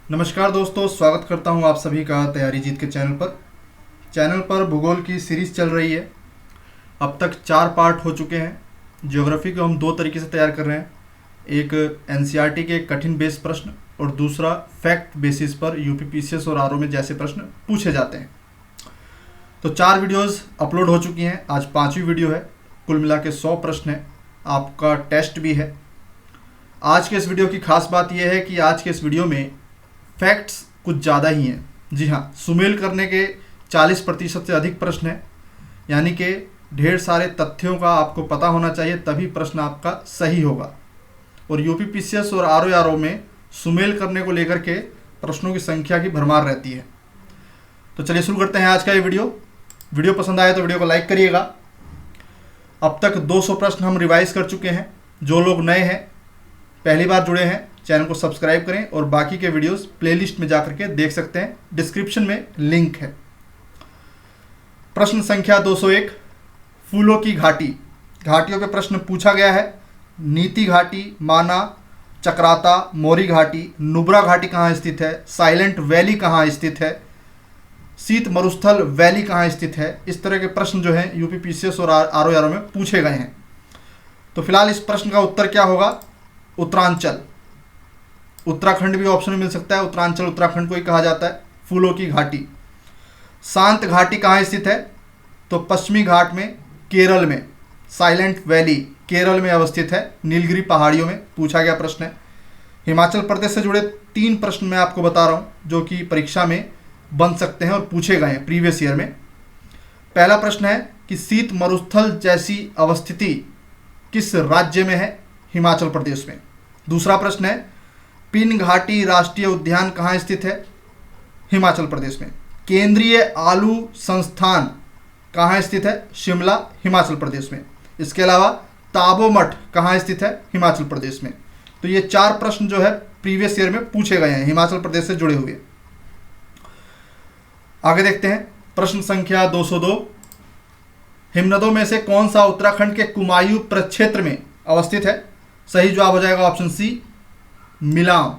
नमस्कार दोस्तों, स्वागत करता हूं आप सभी का तैयारी जीत के चैनल पर भूगोल की सीरीज़ चल रही है। अब तक 4 पार्ट हो चुके हैं। ज्योग्राफी को हम 2 तरीके से तैयार कर रहे हैं, एक एनसीईआरटी के कठिन बेस प्रश्न और दूसरा फैक्ट बेसिस पर यूपीपीसीएस और आरओ में जैसे प्रश्न पूछे जाते हैं। तो 4 वीडियोज़ अपलोड हो चुकी हैं, आज 5वीं वीडियो है। कुल मिला के 100 प्रश्न है, आपका टेस्ट भी है। आज के इस वीडियो की खास बात यह है कि आज के इस वीडियो में फैक्ट्स कुछ ज़्यादा ही हैं। जी हाँ, सुमेल करने के 40% से अधिक प्रश्न हैं, यानी कि ढेर सारे तथ्यों का आपको पता होना चाहिए, तभी प्रश्न आपका सही होगा। और यूपीपीसीएस और आरओ में सुमेल करने को लेकर के प्रश्नों की संख्या की भरमार रहती है। तो चलिए शुरू करते हैं आज का ये वीडियो पसंद आए तो वीडियो को लाइक करिएगा। अब तक 200 प्रश्न हम रिवाइज कर चुके हैं। जो लोग नए हैं, पहली बार जुड़े हैं, चैनल को सब्सक्राइब करें और बाकी के वीडियोस प्लेलिस्ट में जाकर के देख सकते हैं, डिस्क्रिप्शन में लिंक है। प्रश्न संख्या 201, फूलों की घाटी। घाटियों पे प्रश्न पूछा गया है। नीति घाटी, माना, चक्राता, मोरी घाटी, नुब्रा घाटी कहाँ स्थित है, साइलेंट वैली कहाँ स्थित है, शीत मरुस्थल वैली कहाँ स्थित है। इस तरह के प्रश्न जो हैं यूपीपीसीएस और आरओ में पूछे गए हैं। तो फिलहाल इस प्रश्न का उत्तर क्या होगा? उत्तरांचल। उत्तराखंड भी ऑप्शन में मिल सकता है, उत्तरांचल उत्तराखंड को ही कहा जाता है। फूलों की घाटी। शांत घाटी कहाँ स्थित है? तो पश्चिमी घाट में, केरल में। साइलेंट वैली केरल में अवस्थित है, नीलगिरी पहाड़ियों में पूछा गया प्रश्न है। हिमाचल प्रदेश से जुड़े 3 प्रश्न मैं आपको बता रहा हूँ जो कि परीक्षा में बन सकते हैं और पूछे गए हैं प्रीवियस ईयर में। पहला प्रश्न है कि शीत मरुस्थल जैसी अवस्थिति किस राज्य में है? हिमाचल प्रदेश में। दूसरा प्रश्न है, पिन घाटी राष्ट्रीय उद्यान कहाँ स्थित है? हिमाचल प्रदेश में। केंद्रीय आलू संस्थान कहाँ स्थित है? शिमला, हिमाचल प्रदेश में। इसके अलावा ताबो मठ कहाँ स्थित है? हिमाचल प्रदेश में। तो ये 4 प्रश्न जो है प्रीवियस ईयर में पूछे गए हैं हिमाचल प्रदेश से जुड़े हुए। आगे देखते हैं प्रश्न संख्या 202, हिमनदों में से कौन सा उत्तराखंड के कुमायूं प्रक्षेत्र में अवस्थित है? सही जवाब हो जाएगा ऑप्शन सी, मिलाम।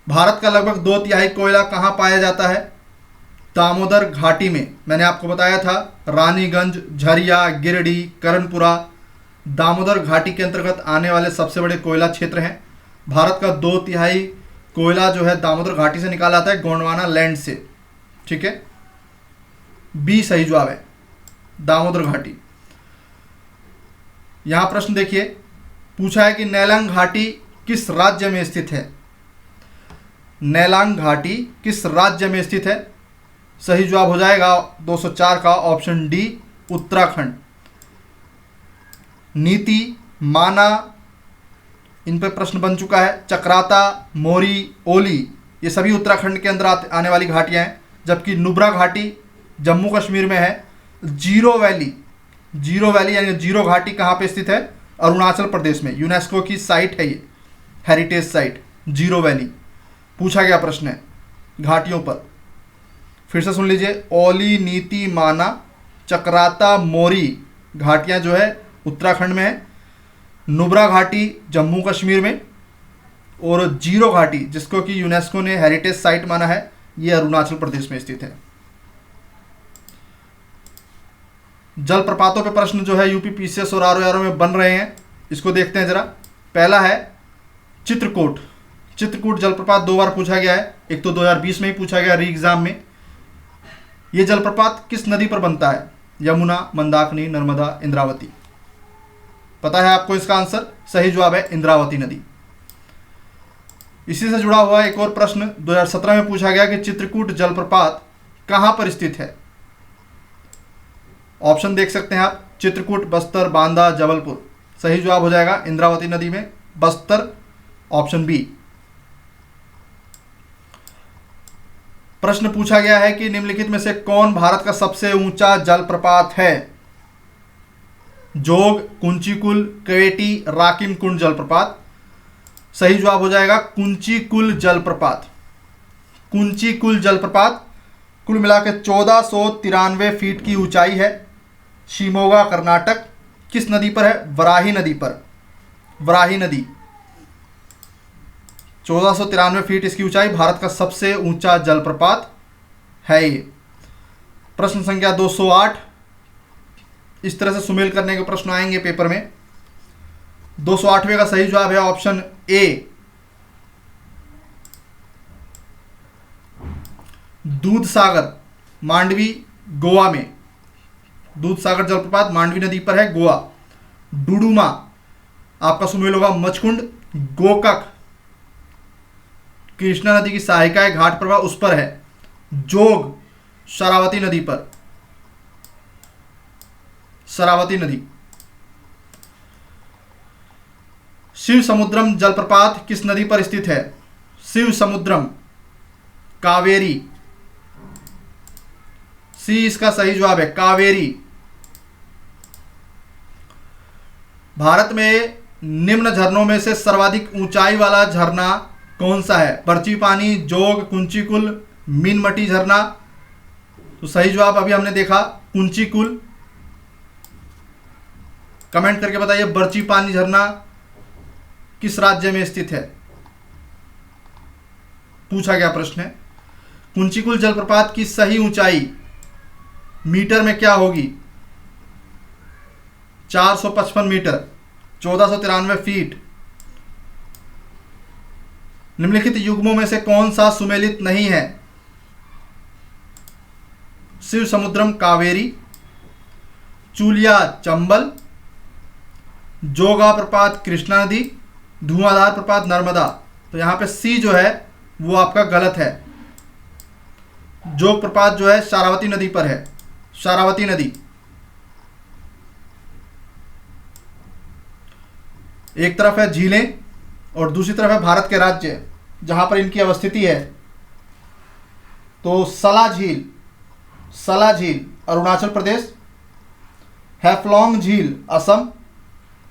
भारत का लगभग 2/3 कोयला कहाँ पाया जाता है? दामोदर घाटी में। मैंने आपको बताया था रानीगंज, झरिया, गिरिडीह, करणपुरा दामोदर घाटी के अंतर्गत आने वाले सबसे बड़े कोयला क्षेत्र हैं। भारत का 2/3 कोयला जो है दामोदर घाटी से निकाला आता है, गोंडवाना लैंड से। ठीक है, बी सही जवाब है, दामोदर घाटी। यहां प्रश्न देखिए, पूछा है कि नेलांग घाटी किस राज्य में स्थित है? नेलांग घाटी किस राज्य में स्थित है? सही जवाब हो जाएगा 204 का ऑप्शन डी, उत्तराखंड। नीति, माना, इन पे प्रश्न बन चुका है। चक्राता, मोरी, ओली ये सभी उत्तराखंड के अंदर आने वाली घाटियां हैं, जबकि नुब्रा घाटी जम्मू कश्मीर में है। जीरो वैली यानी जीरो घाटी कहाँ पे स्थित है? अरुणाचल प्रदेश में। यूनेस्को की साइट है ये, हेरिटेज साइट जीरो वैली। पूछा गया प्रश्न है घाटियों पर। फिर से सुन लीजिए, ओली, नीति, माना, चक्राता, मोरी घाटियां जो है उत्तराखंड में है। नुब्रा घाटी जम्मू कश्मीर में, और जीरो घाटी जिसको कि यूनेस्को ने हेरिटेज साइट माना है, ये अरुणाचल प्रदेश में स्थित है। जलप्रपातों पे प्रश्न जो है यूपीपीसीएस और आरओ में बन रहे हैं, इसको देखते हैं जरा। पहला है चित्रकूट। चित्रकूट जलप्रपात 2 बार पूछा गया है, एक तो 2020 में ही पूछा गया री एग्जाम में। ये जलप्रपात किस नदी पर बनता है? यमुना, मंदाकिनी, नर्मदा, इंद्रावती। पता है आपको इसका आंसर? सही जवाब है इंद्रावती नदी। इसी से जुड़ा हुआ एक और प्रश्न 2017 में पूछा गया कि चित्रकूट जलप्रपात कहां पर स्थित है? ऑप्शन देख सकते हैं आप, चित्रकूट, बस्तर, बांदा, जबलपुर। सही जवाब हो जाएगा इंद्रावती नदी में, बस्तर, ऑप्शन बी। प्रश्न पूछा गया है कि निम्नलिखित में से कौन भारत का सबसे ऊंचा जलप्रपात है? जोग, कुंचीकुल, कवेटी, राकिम कुंड जलप्रपात। सही जवाब हो जाएगा कुंचीकुल जलप्रपात। कुंचीकुल जलप्रपात कुल मिलाकर 1493 फीट की ऊंचाई है। शिमोगा, कर्नाटक। किस नदी पर है? वराही नदी पर। वराही नदी 1493 फीट इसकी ऊंचाई, भारत का सबसे ऊंचा जलप्रपात है ये। प्रश्न संख्या 208, इस तरह से सुमेल करने के प्रश्न आएंगे पेपर में। 208वें का सही जवाब है ऑप्शन ए, दूध सागर, मांडवी, गोवा में। दूध सागर जलप्रपात मांडवी नदी पर है, गोवा। डुडुमा आपका सुमेल होगा मचकुंड, गोकक कृष्णा नदी की सहायिका है, घाट प्रवाह उस पर है। जोग शरावती नदी पर, शरावती नदी। शिव समुद्रम जलप्रपात किस नदी पर स्थित है? शिव समुद्रम, कावेरी। सी इसका सही जवाब है, कावेरी। भारत में निम्न झरनों में से सर्वाधिक ऊंचाई वाला झरना कौन सा है? पर्ची पानी, जोग, कुंचीकुल, मीनमटी झरना। तो सही जवाब अभी हमने देखा कुंचीकुल। कमेंट करके बताइए बर्ची पानी झरना किस राज्य में स्थित है? पूछा गया प्रश्न है। कुंचीकुल जलप्रपात की सही ऊंचाई मीटर में क्या होगी? 455 मीटर, 1493 फीट। निम्नलिखित युग्मों में से कौन सा सुमेलित नहीं है? शिव समुद्रम कावेरी, चूलिया चंबल, जोगा प्रपात कृष्णा नदी, धुआंधार प्रपात नर्मदा। तो यहां पे सी जो है वो आपका गलत है। जोग प्रपात जो है शारावती नदी पर है, शारावती नदी। एक तरफ है झीलें और दूसरी तरफ है भारत के राज्य जहां पर इनकी अवस्थिति है। तो सला झील, सला झील अरुणाचल प्रदेश, हैफलॉन्ग झील असम,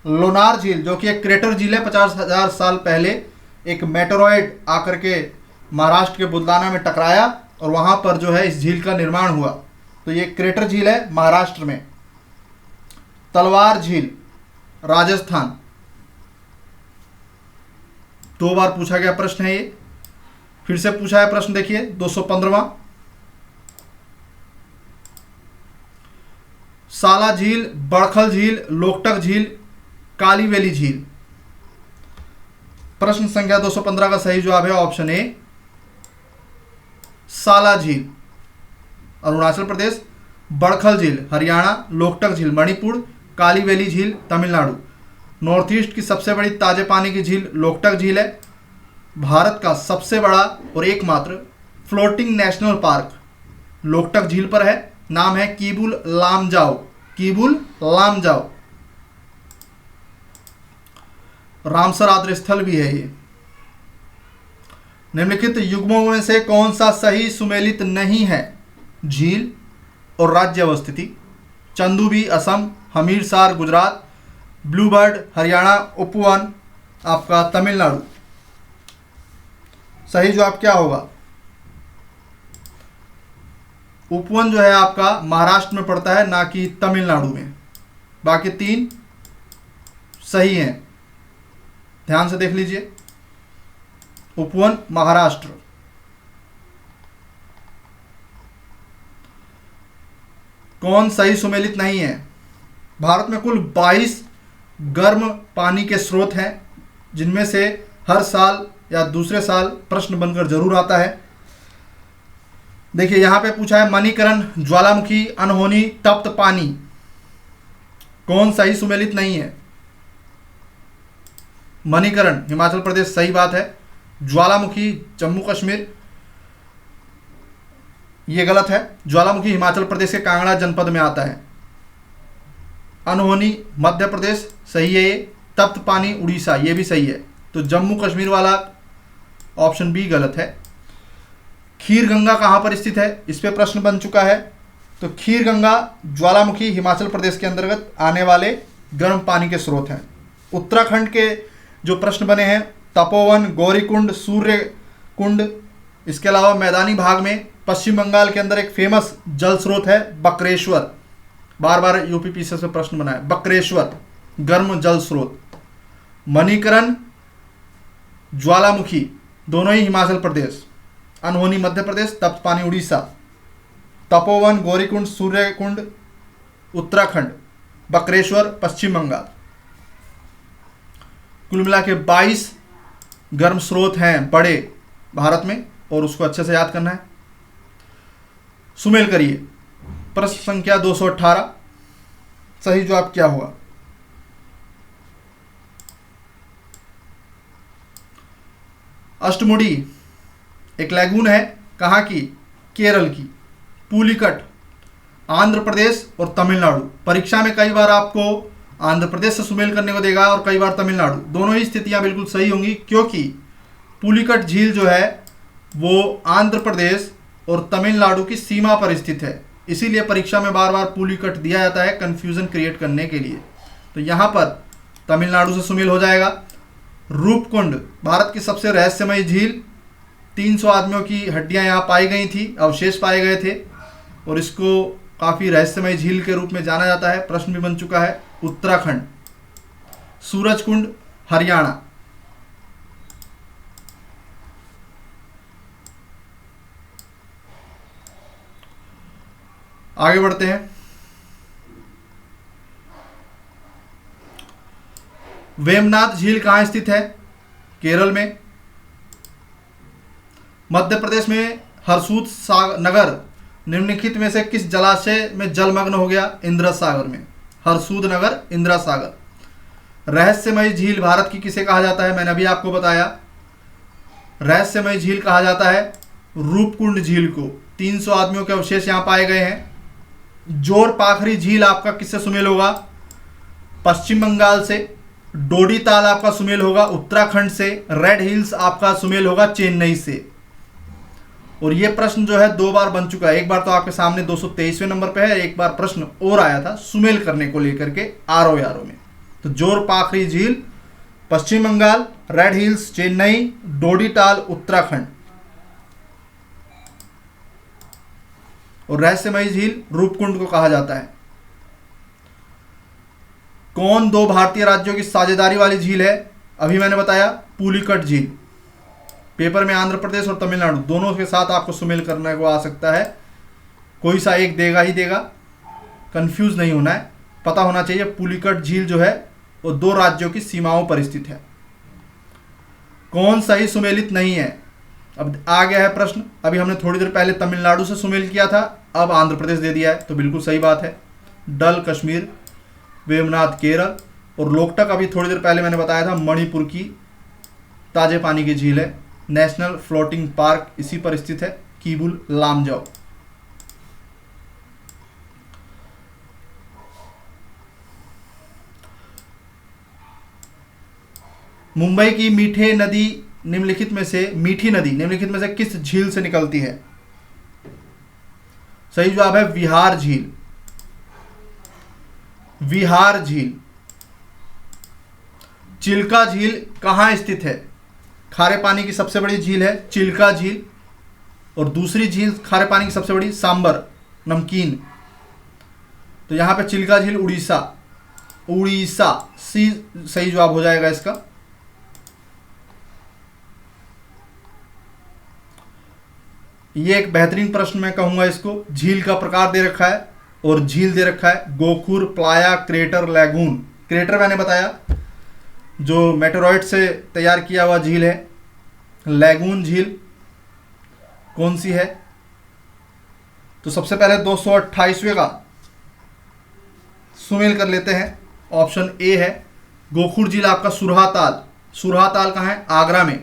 लोनार झील जो कि एक क्रेटर झील है, 50,000 साल पहले एक मेटेरॉइड आकर के महाराष्ट्र के बुलदाना में टकराया और वहां पर जो है इस झील का निर्माण हुआ। तो ये क्रेटर झील है महाराष्ट्र में। तलवार झील राजस्थान। 2 बार पूछा गया प्रश्न है ये। फिर से पूछा है प्रश्न, देखिए 215वां। साला झील, बड़खल झील, लोकटक झील, काली वैली झील। प्रश्न संख्या 215 का सही जवाब है ऑप्शन ए, साला झील अरुणाचल प्रदेश, बड़खल झील हरियाणा, लोकटक झील मणिपुर, काली वैली झील तमिलनाडु। नॉर्थ ईस्ट की सबसे बड़ी ताजे पानी की झील लोकटक झील है। भारत का सबसे बड़ा और एकमात्र फ्लोटिंग नेशनल पार्क लोकटक झील पर है। नाम है कीबुल लामजाओ, कीबुल लामजाओ। रामसर आद्र स्थल भी है ये। निम्नलिखित युग्मों में से कौन सा सही सुमेलित नहीं है? झील और राज्य अवस्थिति। चंदूबी असम, हमीरसार गुजरात, ब्लूबर्ड हरियाणा, उपवन आपका तमिलनाडु। सही जवाब क्या होगा? उपवन जो है आपका महाराष्ट्र में पड़ता है, ना कि तमिलनाडु में। बाकी 3 सही हैं, ध्यान से देख लीजिए। उपवन महाराष्ट्र। कौन सही सुमेलित नहीं है? भारत में कुल 22 गर्म पानी के स्रोत हैं, जिनमें से हर साल या दूसरे साल प्रश्न बनकर जरूर आता है। देखिए यहां पे पूछा है मणिकरण, ज्वालामुखी, अनहोनी, तप्त पानी। कौन सही सुमेलित नहीं है? मणिकरण हिमाचल प्रदेश सही बात है। ज्वालामुखी जम्मू कश्मीर ये गलत है। ज्वालामुखी हिमाचल प्रदेश के कांगड़ा जनपद में आता है। अनहोनी मध्य प्रदेश सही है ये। तप्त पानी उड़ीसा ये भी सही है। तो जम्मू कश्मीर वाला ऑप्शन बी गलत है। खीर गंगा कहाँ पर स्थित है? इस पे प्रश्न बन चुका है। तो खीर गंगा ज्वालामुखी हिमाचल प्रदेश के अंतर्गत आने वाले गर्म पानी के स्रोत हैं। उत्तराखंड के जो प्रश्न बने हैं तपोवन, गौरीकुंड, सूर्य कुंड, इसके अलावा मैदानी भाग में पश्चिम बंगाल के अंदर एक फेमस जल स्रोत है बक्रेश्वर। बार बार यूपीपीसीएस से प्रश्न बना है। बक्रेश्वर गर्म जल स्रोत। मणिकरण, ज्वालामुखी दोनों ही हिमाचल प्रदेश। अनहोनी मध्य प्रदेश, तप्त पानी उड़ीसा। तपोवन गौरीकुंड सूर्यकुंड उत्तराखंड, बकरेश्वर पश्चिम बंगाल। कुल मिला के 22 गर्म स्रोत हैं बड़े भारत में, और उसको अच्छे से याद करना है। सुमेल करिए। प्रश्न संख्या 218, सही जवाब क्या होगा? अष्टमुडी एक लैगून है, कहाँ की? केरल की। पुलिकट आंध्र प्रदेश और तमिलनाडु। परीक्षा में कई बार आपको आंध्र प्रदेश से सुमेल करने को देगा और कई बार तमिलनाडु। दोनों ही स्थितियां बिल्कुल सही होंगी, क्योंकि पुलिकट झील जो है वो आंध्र प्रदेश और तमिलनाडु की सीमा पर स्थित है, इसीलिए परीक्षा में बार बार पुलिकट दिया जाता है कंफ्यूजन क्रिएट करने के लिए। तो यहाँ पर तमिलनाडु से सुमेल हो जाएगा। रूपकुंड भारत की सबसे रहस्यमयी झील, 300 आदमियों की हड्डियां यहाँ पाई गई थी, अवशेष पाए गए थे, और इसको काफ़ी रहस्यमय झील के रूप में जाना जाता है। प्रश्न भी बन चुका है। उत्तराखंड। सूरजकुंड हरियाणा। आगे बढ़ते हैं। वेमनाथ झील कहाँ स्थित है? केरल में। मध्य प्रदेश में हरसूद नगर निम्नलिखित में से किस जलाशय में जलमग्न हो गया? इंदिरा सागर में। हरसूद नगर इंदिरा सागर। रहस्यमयी झील भारत की किसे कहा जाता है? मैंने अभी आपको बताया, रहस्यमयी झील कहा जाता है रूपकुंड झील को। 300 आदमियों के अवशेष यहां पाए गए हैं। जोर पाखरी झील आपका किससे सुमेल होगा? पश्चिम बंगाल से। डोडी ताल आपका सुमेल होगा उत्तराखंड से। रेड हिल्स आपका सुमेल होगा चेन्नई से। और ये प्रश्न जो है 2 बार बन चुका है। एक बार तो आपके सामने 223वें नंबर पे है, एक बार प्रश्न और आया था सुमेल करने को लेकर के आरो यारो में। तो जोर पाखरी झील पश्चिम बंगाल, रेड हिल्स चेन्नई, डोडी ताल उत्तराखंड, और रहस्यमयी झील रूपकुंड को कहा जाता है। कौन 2 भारतीय राज्यों की साझेदारी वाली झील है? अभी मैंने बताया पुलिकट झील। पेपर में आंध्र प्रदेश और तमिलनाडु दोनों के साथ आपको सुमेल करने को आ सकता है, कोई सा एक देगा ही देगा, कंफ्यूज नहीं होना है। पता होना चाहिए पुलिकट झील जो है वो 2 राज्यों की सीमाओं पर स्थित है। कौन सही सुमेलित नहीं है? अब आ गया है प्रश्न। अभी हमने थोड़ी देर पहले तमिलनाडु से सुमेल किया था, अब आंध्र प्रदेश दे दिया है, तो बिल्कुल सही बात है। डल कश्मीर, वेमनाथ केरल, और लोकटक अभी थोड़ी देर पहले मैंने बताया था मणिपुर की ताजे पानी की झील है। नेशनल फ्लोटिंग पार्क इसी पर स्थित है, कीबुल लामजाओ। मुंबई की मीठी नदी निम्नलिखित में से किस झील से निकलती है? सही जवाब है विहार झील। विहार झील। चिल्का झील कहां स्थित है? खारे पानी की सबसे बड़ी झील है चिल्का झील, और दूसरी झील खारे पानी की सबसे बड़ी सांबर नमकीन। तो यहां पे चिल्का झील उड़ीसा। उड़ीसा सी सही जवाब हो जाएगा इसका। ये एक बेहतरीन प्रश्न मैं कहूंगा इसको। झील का प्रकार दे रखा है और झील दे रखा है गोखुर, प्लाया, क्रेटर, लैगून। क्रेटर मैंने बताया जो मेटेरॉइड से तैयार किया हुआ झील है। लैगून झील कौन सी है? तो सबसे पहले 228वें का सुमेल कर लेते हैं। ऑप्शन ए है गोखुर झील आपका सुरहा ताल। सुरहा ताल कहाँ है? आगरा में।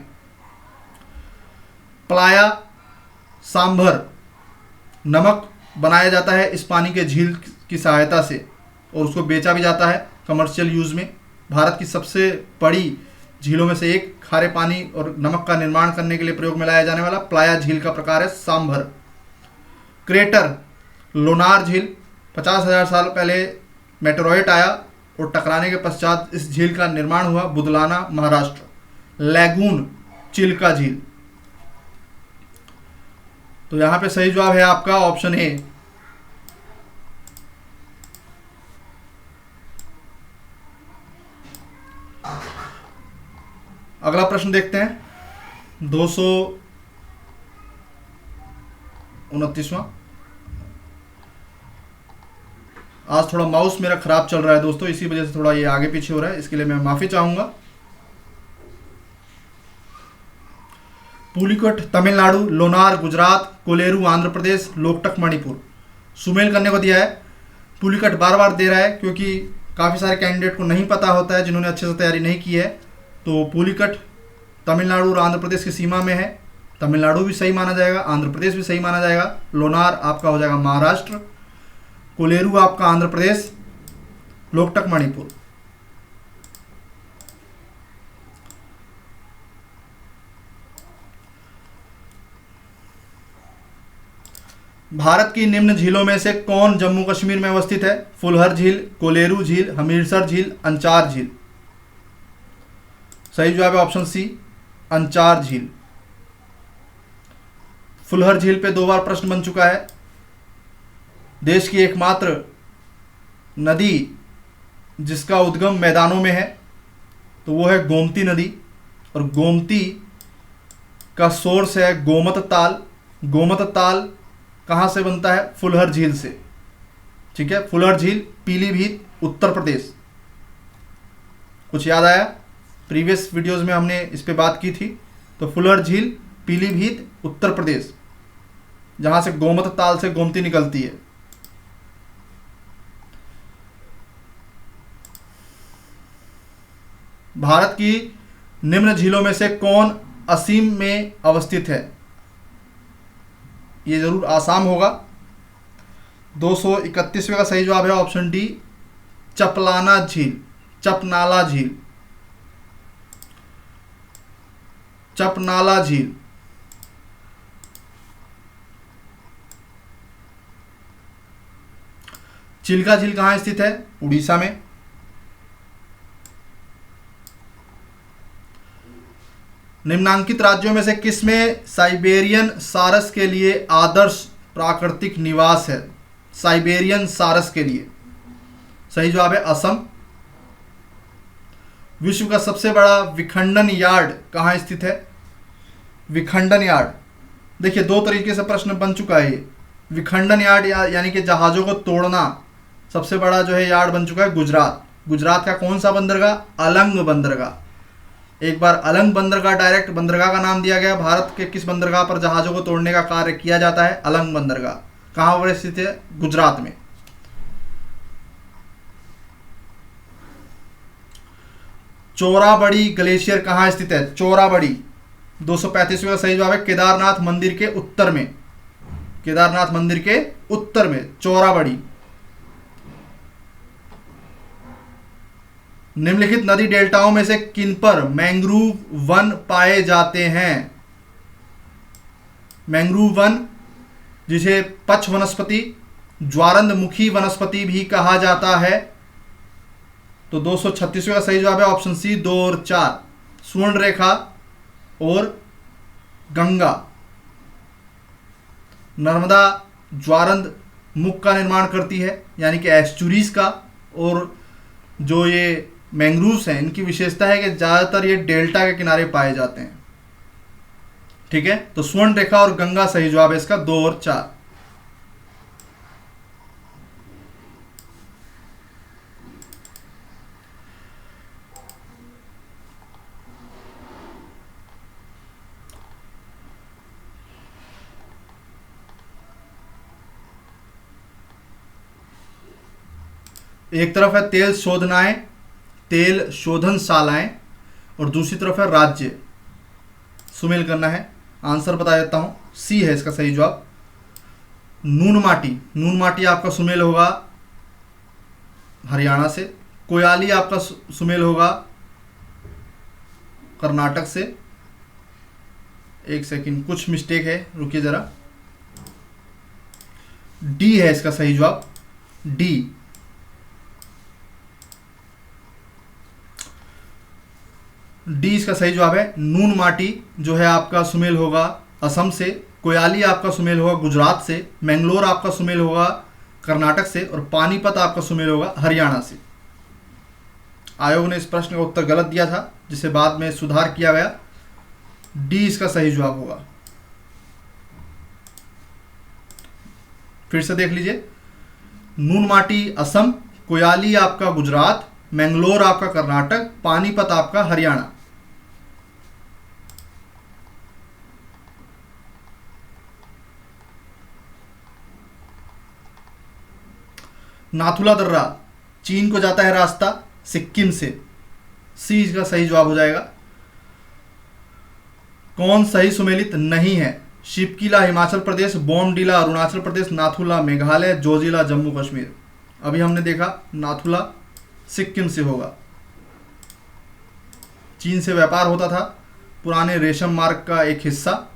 प्लाया सांभर, नमक बनाया जाता है इस पानी के झील की सहायता से, और उसको बेचा भी जाता है कमर्शियल यूज़ में। भारत की सबसे बड़ी झीलों में से एक, खारे पानी और नमक का निर्माण करने के लिए प्रयोग में लाया जाने वाला प्लाया झील का प्रकार है सांभर। क्रेटर लोनार झील, 50,000 साल पहले मेटेरॉइड आया और टकराने के पश्चात इस झील का निर्माण हुआ, बुदलाना महाराष्ट्र। लैगून चिल्का झील। तो यहां पे सही जवाब है आपका ऑप्शन ए। अगला प्रश्न देखते हैं। 229वां। आज थोड़ा माउस मेरा खराब चल रहा है दोस्तों, इसी वजह से थोड़ा ये आगे पीछे हो रहा है, इसके लिए मैं माफी चाहूंगा। पुलिकट तमिलनाडु, लोनार गुजरात, कोलेरू आंध्र प्रदेश, लोकटक मणिपुर। सुमेल करने को दिया है। पुलिकट बार बार दे रहा है क्योंकि काफ़ी सारे कैंडिडेट को नहीं पता होता है जिन्होंने अच्छे से तैयारी नहीं की है। तो पुलिकट तमिलनाडु और आंध्र प्रदेश की सीमा में है। तमिलनाडु भी सही माना जाएगा, आंध्र प्रदेश भी सही माना जाएगा। लोनार आपका हो जाएगा महाराष्ट्र, कोलेरू आपका आंध्र प्रदेश, लोकटक मणिपुर। भारत की निम्न झीलों में से कौन जम्मू कश्मीर में अवस्थित है? फुलहर झील, कोलेरू झील, हमीरसर झील, अंचार झील। सही जवाब है ऑप्शन सी, अंचार झील। फुलहर झील पे 2 बार प्रश्न बन चुका है। देश की एकमात्र नदी जिसका उद्गम मैदानों में है तो वो है गोमती नदी, और गोमती का सोर्स है गोमत ताल। गोमत ताल कहाँ से बनता है? फुलहर झील से। ठीक है, फुलहर झील पीलीभीत उत्तर प्रदेश। कुछ याद आया? प्रीवियस वीडियोस में हमने इस पे बात की थी। तो फुलहर झील पीलीभीत उत्तर प्रदेश, जहां से गोमत ताल से गोमती निकलती है। भारत की निम्न झीलों में से कौन असम में अवस्थित है? ये जरूर आसाम होगा। 231वें का सही जवाब है ऑप्शन डी, चपलाना झील, चपनाला झील, चपनाला झील। चिल्का झील कहाँ स्थित है? उड़ीसा में। निम्नांकित राज्यों में से किसमें साइबेरियन सारस के लिए आदर्श प्राकृतिक निवास है? साइबेरियन सारस के लिए सही जवाब है असम। विश्व का सबसे बड़ा विखंडन यार्ड कहाँ स्थित है? विखंडन यार्ड, देखिए 2 तरीके से प्रश्न बन चुका है ये। विखंडन यार्ड यानी कि जहाज़ों को तोड़ना, सबसे बड़ा जो है यार्ड बन चुका है गुजरात। गुजरात का कौन सा बंदरगाह? अलंग बंदरगाह। एक बार अलंग बंदरगाह, डायरेक्ट बंदरगाह का नाम दिया गया। भारत के किस बंदरगाह पर जहाज़ों को तोड़ने का कार्य किया जाता है? अलंग बंदरगाह। कहाँ पर स्थित है? गुजरात में। चोराबड़ी ग्लेशियर कहाँ स्थित है? चोराबड़ी 235वें का सही जवाब है केदारनाथ मंदिर के उत्तर में। केदारनाथ मंदिर के उत्तर में चोराबड़ी। निम्नलिखित नदी डेल्टाओं में से किन पर मैंग्रोव वन पाए जाते हैं? मैंग्रोव वन, जिसे पच्छ वनस्पति, ज्वारंदमुखी वनस्पति भी कहा जाता है। तो 236वें का सही जवाब है ऑप्शन सी, 2 और 4, स्वर्ण रेखा और गंगा। नर्मदा ज्वारंद मुख का निर्माण करती है, यानी कि एस्चुरीज का। और जो ये मैंग्रोव्स हैं, इनकी विशेषता है कि ज़्यादातर ये डेल्टा के किनारे पाए जाते हैं। ठीक है, तो स्वर्ण रेखा और गंगा सही जवाब है इसका, 2 और 4। एक तरफ है तेल शोधनशालाएं और दूसरी तरफ है राज्य। सुमेल करना है। आंसर बता देता हूं, सी है इसका सही जवाब, नून माटी आपका सुमेल होगा हरियाणा से। कोयाली आपका सुमेल होगा कर्नाटक से। एक सेकंड, कुछ मिस्टेक है, रुकिए जरा। डी है इसका सही जवाब, डी। इसका सही जवाब है। नून माटी जो है आपका सुमेल होगा असम से। कोयाली आपका सुमेल होगा गुजरात से। मैंगलोर आपका सुमेल होगा कर्नाटक से। और पानीपत आपका सुमेल होगा हरियाणा से। आयोग ने इस प्रश्न का उत्तर गलत दिया था, जिसे बाद में सुधार किया गया। डी इसका सही जवाब होगा। फिर से देख लीजिए, नूनमाटी असम, कोयाली आपका गुजरात, मैंगलोर आपका कर्नाटक, पानीपत आपका हरियाणा। नाथुला दर्रा चीन को जाता है रास्ता, सिक्किम से, सी इसका सही जवाब हो जाएगा। कौन सही सुमेलित नहीं है? शिवकिला हिमाचल प्रदेश, बोमडीला अरुणाचल प्रदेश, नाथुला मेघालय, जोजिला जम्मू कश्मीर। अभी हमने देखा नाथुला सिक्किम से होगा। चीन से व्यापार होता था, पुराने रेशम मार्ग का एक हिस्सा।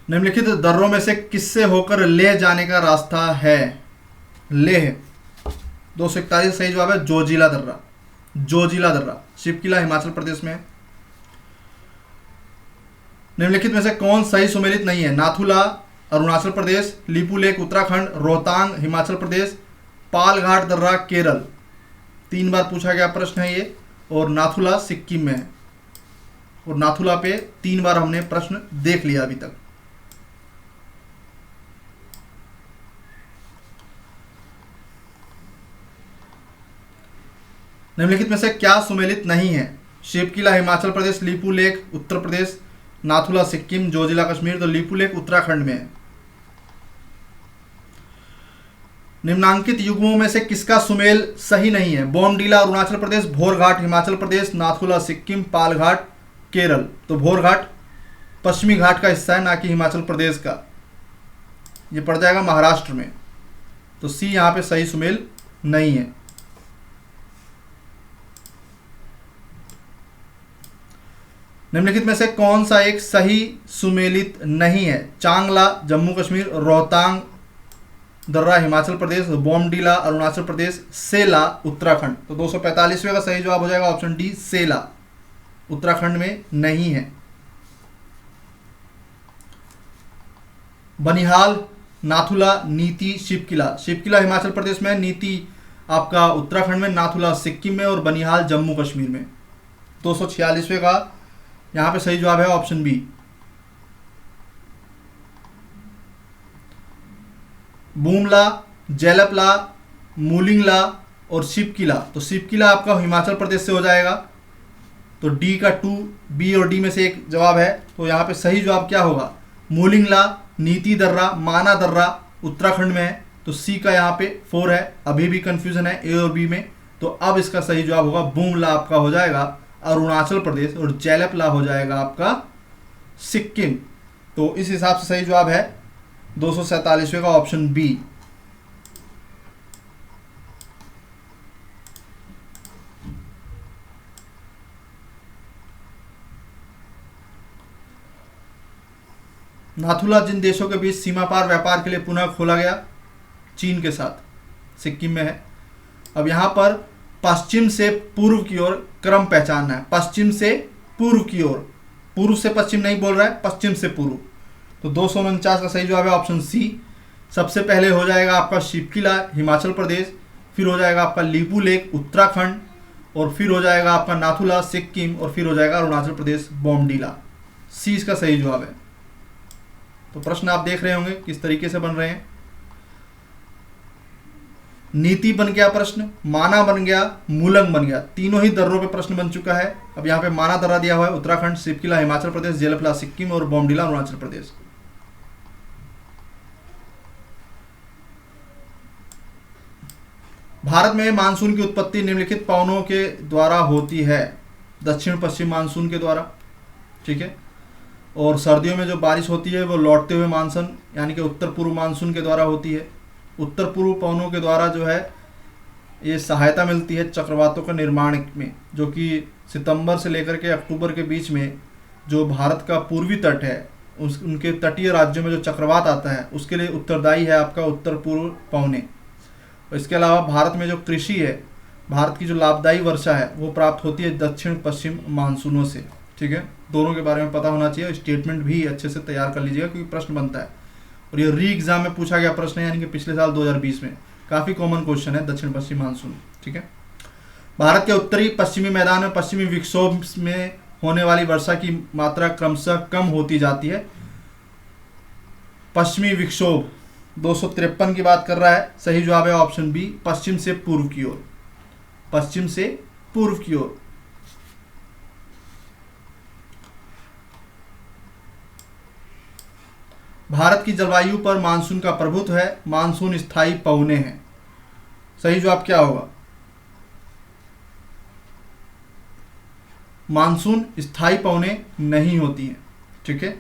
निम्नलिखित दर्रों में से किससे होकर लेह जाने का रास्ता है? लेह 241 सही जवाब है, जोजिला दर्रा। जोजिला दर्रा शिवकिला हिमाचल प्रदेश में है। निम्नलिखित में से कौन सही सुमेलित नहीं है? नाथुला अरुणाचल प्रदेश, लिपुलेख उत्तराखंड, रोहतांग हिमाचल प्रदेश, पालघाट दर्रा केरल। 3 बार पूछा गया प्रश्न है ये, और नाथुला सिक्किम में है। और नाथुला पे 3 बार हमने प्रश्न देख लिया अभी तक। निम्नलिखित में से क्या सुमेलित नहीं है? शिवकिला हिमाचल प्रदेश, लिपुलेख उत्तर प्रदेश, नाथुला सिक्किम, जोजिला कश्मीर। तो लिपुलेख उत्तराखंड में है। निम्नांकित युग्मों में से किसका सुमेल सही नहीं है? बोमडीला अरुणाचल प्रदेश, भोरघाट हिमाचल प्रदेश, नाथुला सिक्किम, पालघाट केरल। तो भोरघाट पश्चिमी घाट का हिस्सा है, ना कि हिमाचल प्रदेश का। ये पड़ जाएगा महाराष्ट्र में। तो सी यहाँ पे सही सुमेल नहीं है। निम्नलिखित में से कौन सा एक सही सुमेलित नहीं है? चांगला जम्मू कश्मीर, रोहतांग दर्रा हिमाचल प्रदेश, बोमडीला अरुणाचल प्रदेश, सेला उत्तराखंड। तो 245वें का सही जवाब हो जाएगा ऑप्शन डी, सेला उत्तराखंड में नहीं है। बनिहाल, नाथुला, नीति, शिवकिला। शिवकिला हिमाचल प्रदेश में, नीति आपका उत्तराखंड में, नाथुला सिक्किम में और बनिहाल जम्मू कश्मीर में। 246वें का यहां पे सही जवाब है ऑप्शन बी। बूमला, जेलपला, मूलिंगला और शिवकिला। तो शिवकिला आपका हिमाचल प्रदेश से हो जाएगा। तो डी का 2, बी और डी में से एक जवाब है। तो यहाँ पे सही जवाब क्या होगा? मूलिंगला, नीति दर्रा, माना दर्रा उत्तराखंड में है। तो सी का यहाँ पे 4 है। अभी भी कंफ्यूजन है ए और बी में। तो अब इसका सही जवाब होगा बूमला आपका हो जाएगा अरुणाचल प्रदेश, और जेलपला हो जाएगा आपका सिक्किम। तो इस हिसाब से सही जवाब है 247वें का ऑप्शन बी। नाथुला जिन देशों के बीच सीमा पार व्यापार के लिए पुनः खोला गया? चीन के साथ, सिक्किम में है। अब यहां पर पश्चिम से पूर्व की ओर क्रम पहचानना है। पश्चिम से पूर्व की ओर, पूर्व से पश्चिम नहीं बोल रहा है, पश्चिम से पूर्व। तो 249 का सही जवाब है ऑप्शन सी। सबसे पहले हो जाएगा आपका शिवकिला हिमाचल प्रदेश, फिर हो जाएगा आपका लिपुलेख उत्तराखंड, और फिर हो जाएगा आपका नाथुला सिक्किम, और फिर हो जाएगा अरुणाचल प्रदेश बोमडीला। सी इसका सही जवाब है। तो प्रश्न आप देख रहे होंगे किस तरीके से बन रहे हैं। नीति बन गया प्रश्न, माना बन गया, मूलंग बन गया। तीनों ही दर्रों पे प्रश्न बन चुका है। अब यहाँ पे माना दर्रा दिया हुआ है उत्तराखंड, शिवकिला हिमाचल प्रदेश, जेलपला सिक्किम और बोमडीला अरुणाचल प्रदेश। भारत में मानसून की उत्पत्ति निम्नलिखित पवनों के द्वारा होती है? दक्षिण पश्चिम मानसून के द्वारा, ठीक है। और सर्दियों में जो बारिश होती है वो लौटते हुए मानसून यानी कि उत्तर पूर्व मानसून के द्वारा होती है। उत्तर पूर्व पवनों के द्वारा जो है ये सहायता मिलती है चक्रवातों का निर्माण में, जो कि सितंबर से लेकर के अक्टूबर के बीच में जो भारत का पूर्वी तट है उनके तटीय राज्यों में जो चक्रवात आता है उसके लिए उत्तरदायी है आपका उत्तर पूर्व पवने। और इसके अलावा भारत में जो कृषि है, भारत की जो लाभदायी वर्षा है वो प्राप्त होती है दक्षिण पश्चिम मानसूनों से, ठीक है। दोनों के बारे में पता होना चाहिए। स्टेटमेंट भी अच्छे से तैयार कर लीजिएगा क्योंकि प्रश्न बनता है। और ये री एग्जाम में पूछा गया प्रश्न है, यानी कि पिछले साल 2020 में। काफ़ी कॉमन क्वेश्चन है दक्षिण पश्चिम मानसून। ठीक है, भारत के उत्तरी पश्चिमी मैदान में पश्चिमी विक्षोभ में होने वाली वर्षा की मात्रा क्रमशः कम होती जाती है। पश्चिमी विक्षोभ 253 की बात कर रहा है। सही जवाब है ऑप्शन बी, पश्चिम से पूर्व की ओर। पश्चिम से पूर्व की ओर। भारत की जलवायु पर मानसून का प्रभुत्व है। मानसून स्थायी पवने हैं। सही जवाब क्या होगा? मानसून स्थायी पवने नहीं होती हैं। ठीक है,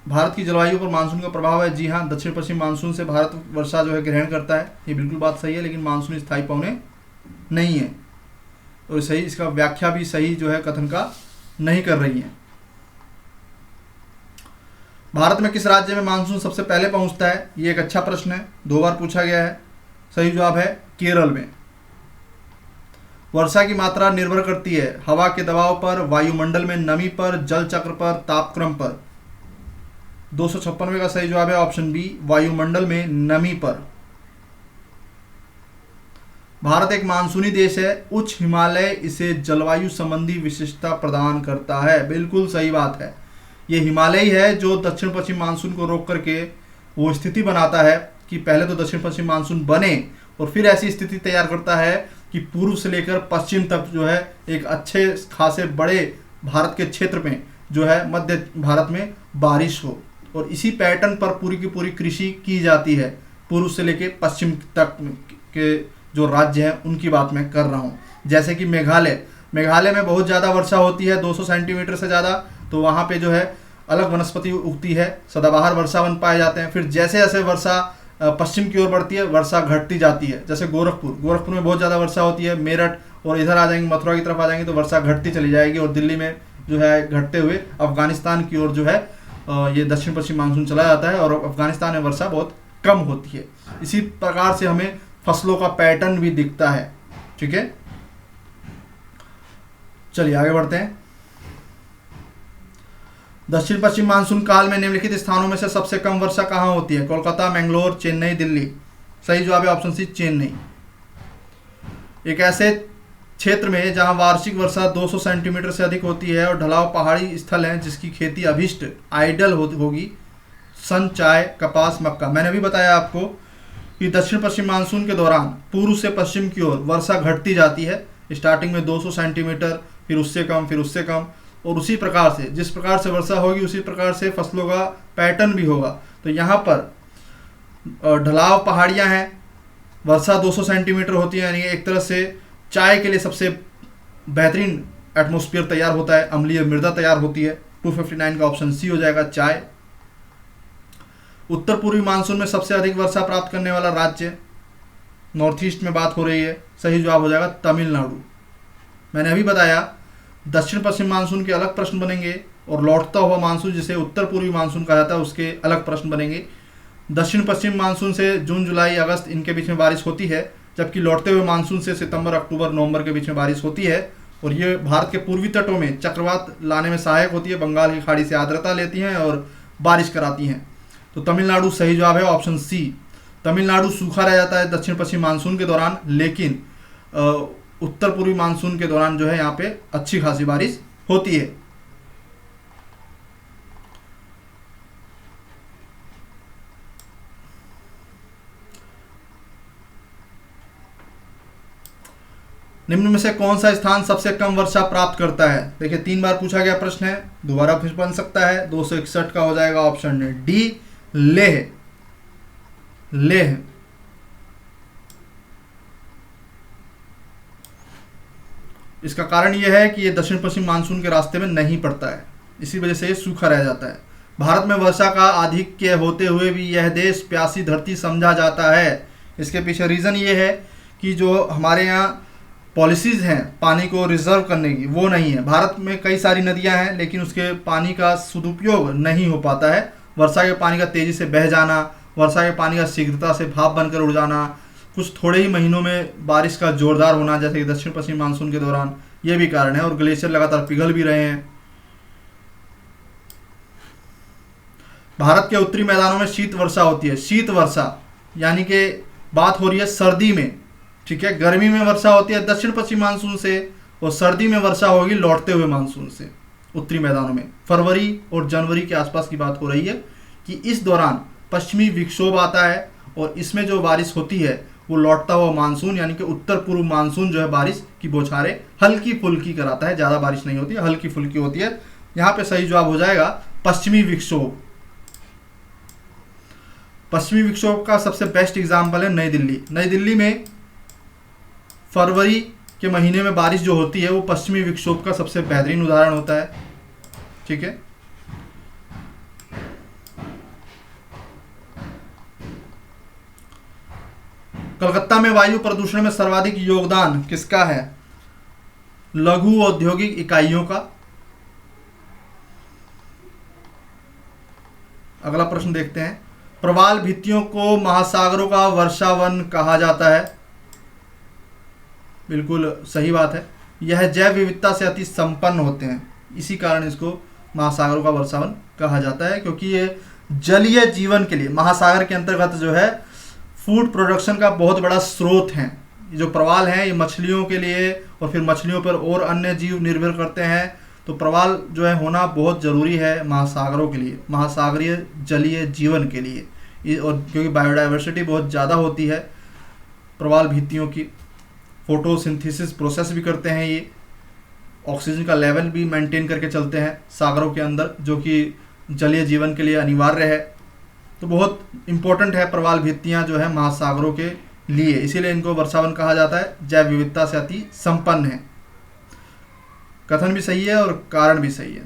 भारत की जलवायु पर मानसून का प्रभाव है। जी हाँ, दक्षिण पश्चिम मानसून से भारत वर्षा जो है ग्रहण करता है, ये बिल्कुल बात सही है, लेकिन मानसून स्थायी पवने नहीं है। और सही, इसका व्याख्या भी सही जो है कथन का नहीं कर रही है। भारत में किस राज्य में मानसून सबसे पहले पहुंचता है? ये एक अच्छा प्रश्न है, 2 बार पूछा गया है। सही जवाब है केरल में। वर्षा की मात्रा निर्भर करती है हवा के दबाव पर, वायुमंडल में नमी पर, जल चक्र पर, तापक्रम पर। 256 का सही जवाब है ऑप्शन बी, वायुमंडल में नमी पर। भारत एक मानसूनी देश है। उच्च हिमालय इसे जलवायु संबंधी विशिष्टता प्रदान करता है। बिल्कुल सही बात है, ये हिमालय ही है जो दक्षिण पश्चिम मानसून को रोक करके वो स्थिति बनाता है कि पहले तो दक्षिण पश्चिम मानसून बने और फिर ऐसी स्थिति तैयार करता है कि पूर्व से लेकर पश्चिम तक जो है एक अच्छे खासे बड़े भारत के क्षेत्र में जो है मध्य भारत में बारिश हो। और इसी पैटर्न पर पूरी की पूरी कृषि की जाती है, पूर्व से लेकर पश्चिम तक के जो राज्य हैं उनकी बात मैं कर रहा हूँ। जैसे कि मेघालय में बहुत ज़्यादा वर्षा होती है, 200 सेंटीमीटर से ज़्यादा, तो वहाँ पे जो है अलग वनस्पति उगती है, सदाबहार वर्षा वन पाए जाते हैं। फिर जैसे जैसे वर्षा पश्चिम की ओर बढ़ती है, वर्षा घटती जाती है। जैसे गोरखपुर में बहुत ज़्यादा वर्षा होती है, मेरठ और इधर आ जाएंगे, मथुरा की तरफ आ जाएंगे तो वर्षा घटती चली जाएगी। और दिल्ली में जो है घटते हुए अफगानिस्तान की ओर जो है ये दक्षिण पश्चिम मानसून चला जाता है और अफगानिस्तान में वर्षा बहुत कम होती है। इसी प्रकार से हमें फसलों का पैटर्न भी दिखता है। ठीक है, चलिए आगे बढ़ते हैं। दक्षिण पश्चिम मानसून काल में निम्नलिखित स्थानों में से सबसे कम वर्षा कहाँ होती है? कोलकाता, मैंगलोर, चेन्नई, दिल्ली। सही जवाब है ऑप्शन सी, चेन्नई। एक ऐसे क्षेत्र में जहां वार्षिक वर्षा 200 सेंटीमीटर से अधिक होती है और ढलाव पहाड़ी स्थल हैं जिसकी खेती अभिष्ट आइडल होगी, सन, चाय, कपास, मक्का। मैंने अभी बताया आपको कि दक्षिण पश्चिम मानसून के दौरान पूर्व से पश्चिम की ओर वर्षा घटती जाती है। स्टार्टिंग में 200 सेंटीमीटर, फिर उससे कम, फिर उससे कम, और उसी प्रकार से जिस प्रकार से वर्षा होगी उसी प्रकार से फसलों का पैटर्न भी होगा। तो यहाँ पर ढलाव पहाड़ियाँ हैं, वर्षा 200 सेंटीमीटर होती है, यानी एक तरह से चाय के लिए सबसे बेहतरीन एटमॉस्फेयर तैयार होता है, अम्लीय मृदा तैयार होती है। 259 का ऑप्शन सी हो जाएगा, चाय। उत्तर पूर्वी मानसून में सबसे अधिक वर्षा प्राप्त करने वाला राज्य, नॉर्थ ईस्ट में बात हो रही है, सही जवाब हो जाएगा तमिलनाडु। मैंने अभी बताया दक्षिण पश्चिम मानसून के अलग प्रश्न बनेंगे और लौटता हुआ मानसून जिसे उत्तर पूर्वी मानसून कहा जाता है उसके अलग प्रश्न बनेंगे। दक्षिण पश्चिम मानसून से जून, जुलाई, अगस्त इनके बीच में बारिश होती है, जबकि लौटते हुए मानसून से सितंबर, अक्टूबर, नवंबर के बीच में बारिश होती है। और ये भारत के पूर्वी तटों में चक्रवात लाने में सहायक होती है, बंगाल की खाड़ी से आर्द्रता लेती हैं और बारिश कराती हैं। तो तमिलनाडु सही जवाब है ऑप्शन सी। तमिलनाडु सूखा रह जाता है दक्षिण पश्चिम मानसून के दौरान, लेकिन उत्तर पूर्वी मानसून के दौरान जो है यहाँ पे अच्छी खासी बारिश होती है। निम्न में से कौन सा स्थान सबसे कम वर्षा प्राप्त करता है? देखिए 3 बार पूछा गया प्रश्न है, दोबारा फिर बन सकता है। 261 का हो जाएगा ऑप्शन डी, लेह। लेह इसका कारण यह है कि ये दक्षिण पश्चिम मानसून के रास्ते में नहीं पड़ता है, इसी वजह से ये सूखा रह जाता है। भारत में वर्षा का आधिक्य होते हुए भी यह देश प्यासी धरती समझा जाता है। इसके पीछे रीज़न ये है कि जो हमारे यहाँ पॉलिसीज़ हैं पानी को रिजर्व करने की, वो नहीं है। भारत में कई सारी नदियाँ हैं लेकिन उसके पानी का सदुपयोग नहीं हो पाता है। वर्षा के पानी का तेज़ी से बह जाना, वर्षा के पानी का शीघ्रता से भाप बनकर उड़ जाना, कुछ थोड़े ही महीनों में बारिश का जोरदार होना, जैसे कि दक्षिण पश्चिम मानसून के दौरान, ये भी कारण है। और ग्लेशियर लगातार पिघल भी रहे हैं। भारत के उत्तरी मैदानों में शीत वर्षा होती है। शीत वर्षा यानी कि बात हो रही है सर्दी में, ठीक है। गर्मी में वर्षा होती है दक्षिण पश्चिम मानसून से, और सर्दी में वर्षा होगी लौटते हुए मानसून से उत्तरी मैदानों में। फरवरी और जनवरी के आसपास की बात हो रही है कि इस दौरान पश्चिमी विक्षोभ आता है और इसमें जो बारिश होती है वो लौटता हुआ मानसून यानी कि उत्तर पूर्व मानसून जो है बारिश की बौछारें हल्की फुल्की कराता है। ज़्यादा बारिश नहीं होती है, हल्की फुल्की होती है। यहाँ पे सही जवाब हो जाएगा पश्चिमी विक्षोभ। पश्चिमी विक्षोभ का सबसे बेस्ट एग्जाम्पल है नई दिल्ली। नई दिल्ली में फरवरी के महीने में बारिश जो होती है वो पश्चिमी विक्षोभ का सबसे बेहतरीन उदाहरण होता है, ठीक है। कलकत्ता में वायु प्रदूषण में सर्वाधिक योगदान किसका है? लघु औद्योगिक इकाइयों का। अगला प्रश्न देखते हैं। प्रवाल भित्तियों को महासागरों का वर्षावन कहा जाता है। बिल्कुल सही बात है। यह जैव विविधता से अति संपन्न होते हैं, इसी कारण इसको महासागरों का वर्षावन कहा जाता है, क्योंकि ये जलीय जीवन के लिए महासागर के अंतर्गत जो है फूड प्रोडक्शन का बहुत बड़ा स्रोत हैं। ये जो प्रवाल हैं ये मछलियों के लिए और फिर मछलियों पर और अन्य जीव निर्भर करते हैं, तो प्रवाल जो है होना बहुत ज़रूरी है महासागरों के लिए, महासागरीय जलीय जीवन के लिए। और क्योंकि बायोडाइवर्सिटी बहुत ज़्यादा होती है प्रवाल भित्तियों की, फोटोसिंथेसिस प्रोसेस भी करते हैं ये, ऑक्सीजन का लेवल भी मेंटेन करके चलते हैं सागरों के अंदर, जो कि जलीय जीवन के लिए अनिवार्य है। तो बहुत इम्पोर्टेंट है प्रवाल भित्तियाँ जो है महासागरों के लिए, इसीलिए इनको वर्षावन कहा जाता है। जैव विविधता से अति संपन्न है। कथन भी सही है और कारण भी सही है।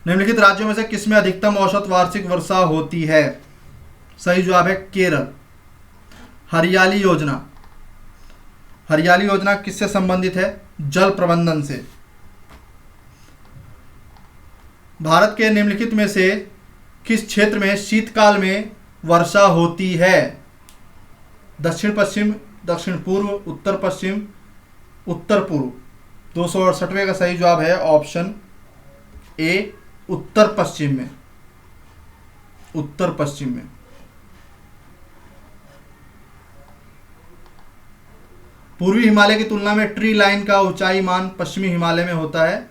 निम्नलिखित राज्यों में से किसमें अधिकतम औसत वार्षिक वर्षा होती है? सही जवाब है केरल। हरियाली योजना। हरियाली योजना किससे संबंधित है? जल प्रबंधन से। भारत के निम्नलिखित में से किस क्षेत्र में शीतकाल में वर्षा होती है? दक्षिण पश्चिम, दक्षिण पूर्व, उत्तर पश्चिम, उत्तर पूर्व। 268वें का सही जवाब है ऑप्शन ए, उत्तर पश्चिम में। उत्तर पश्चिम में। पूर्वी हिमालय की तुलना में ट्री लाइन का ऊंचाई मान पश्चिमी हिमालय में होता है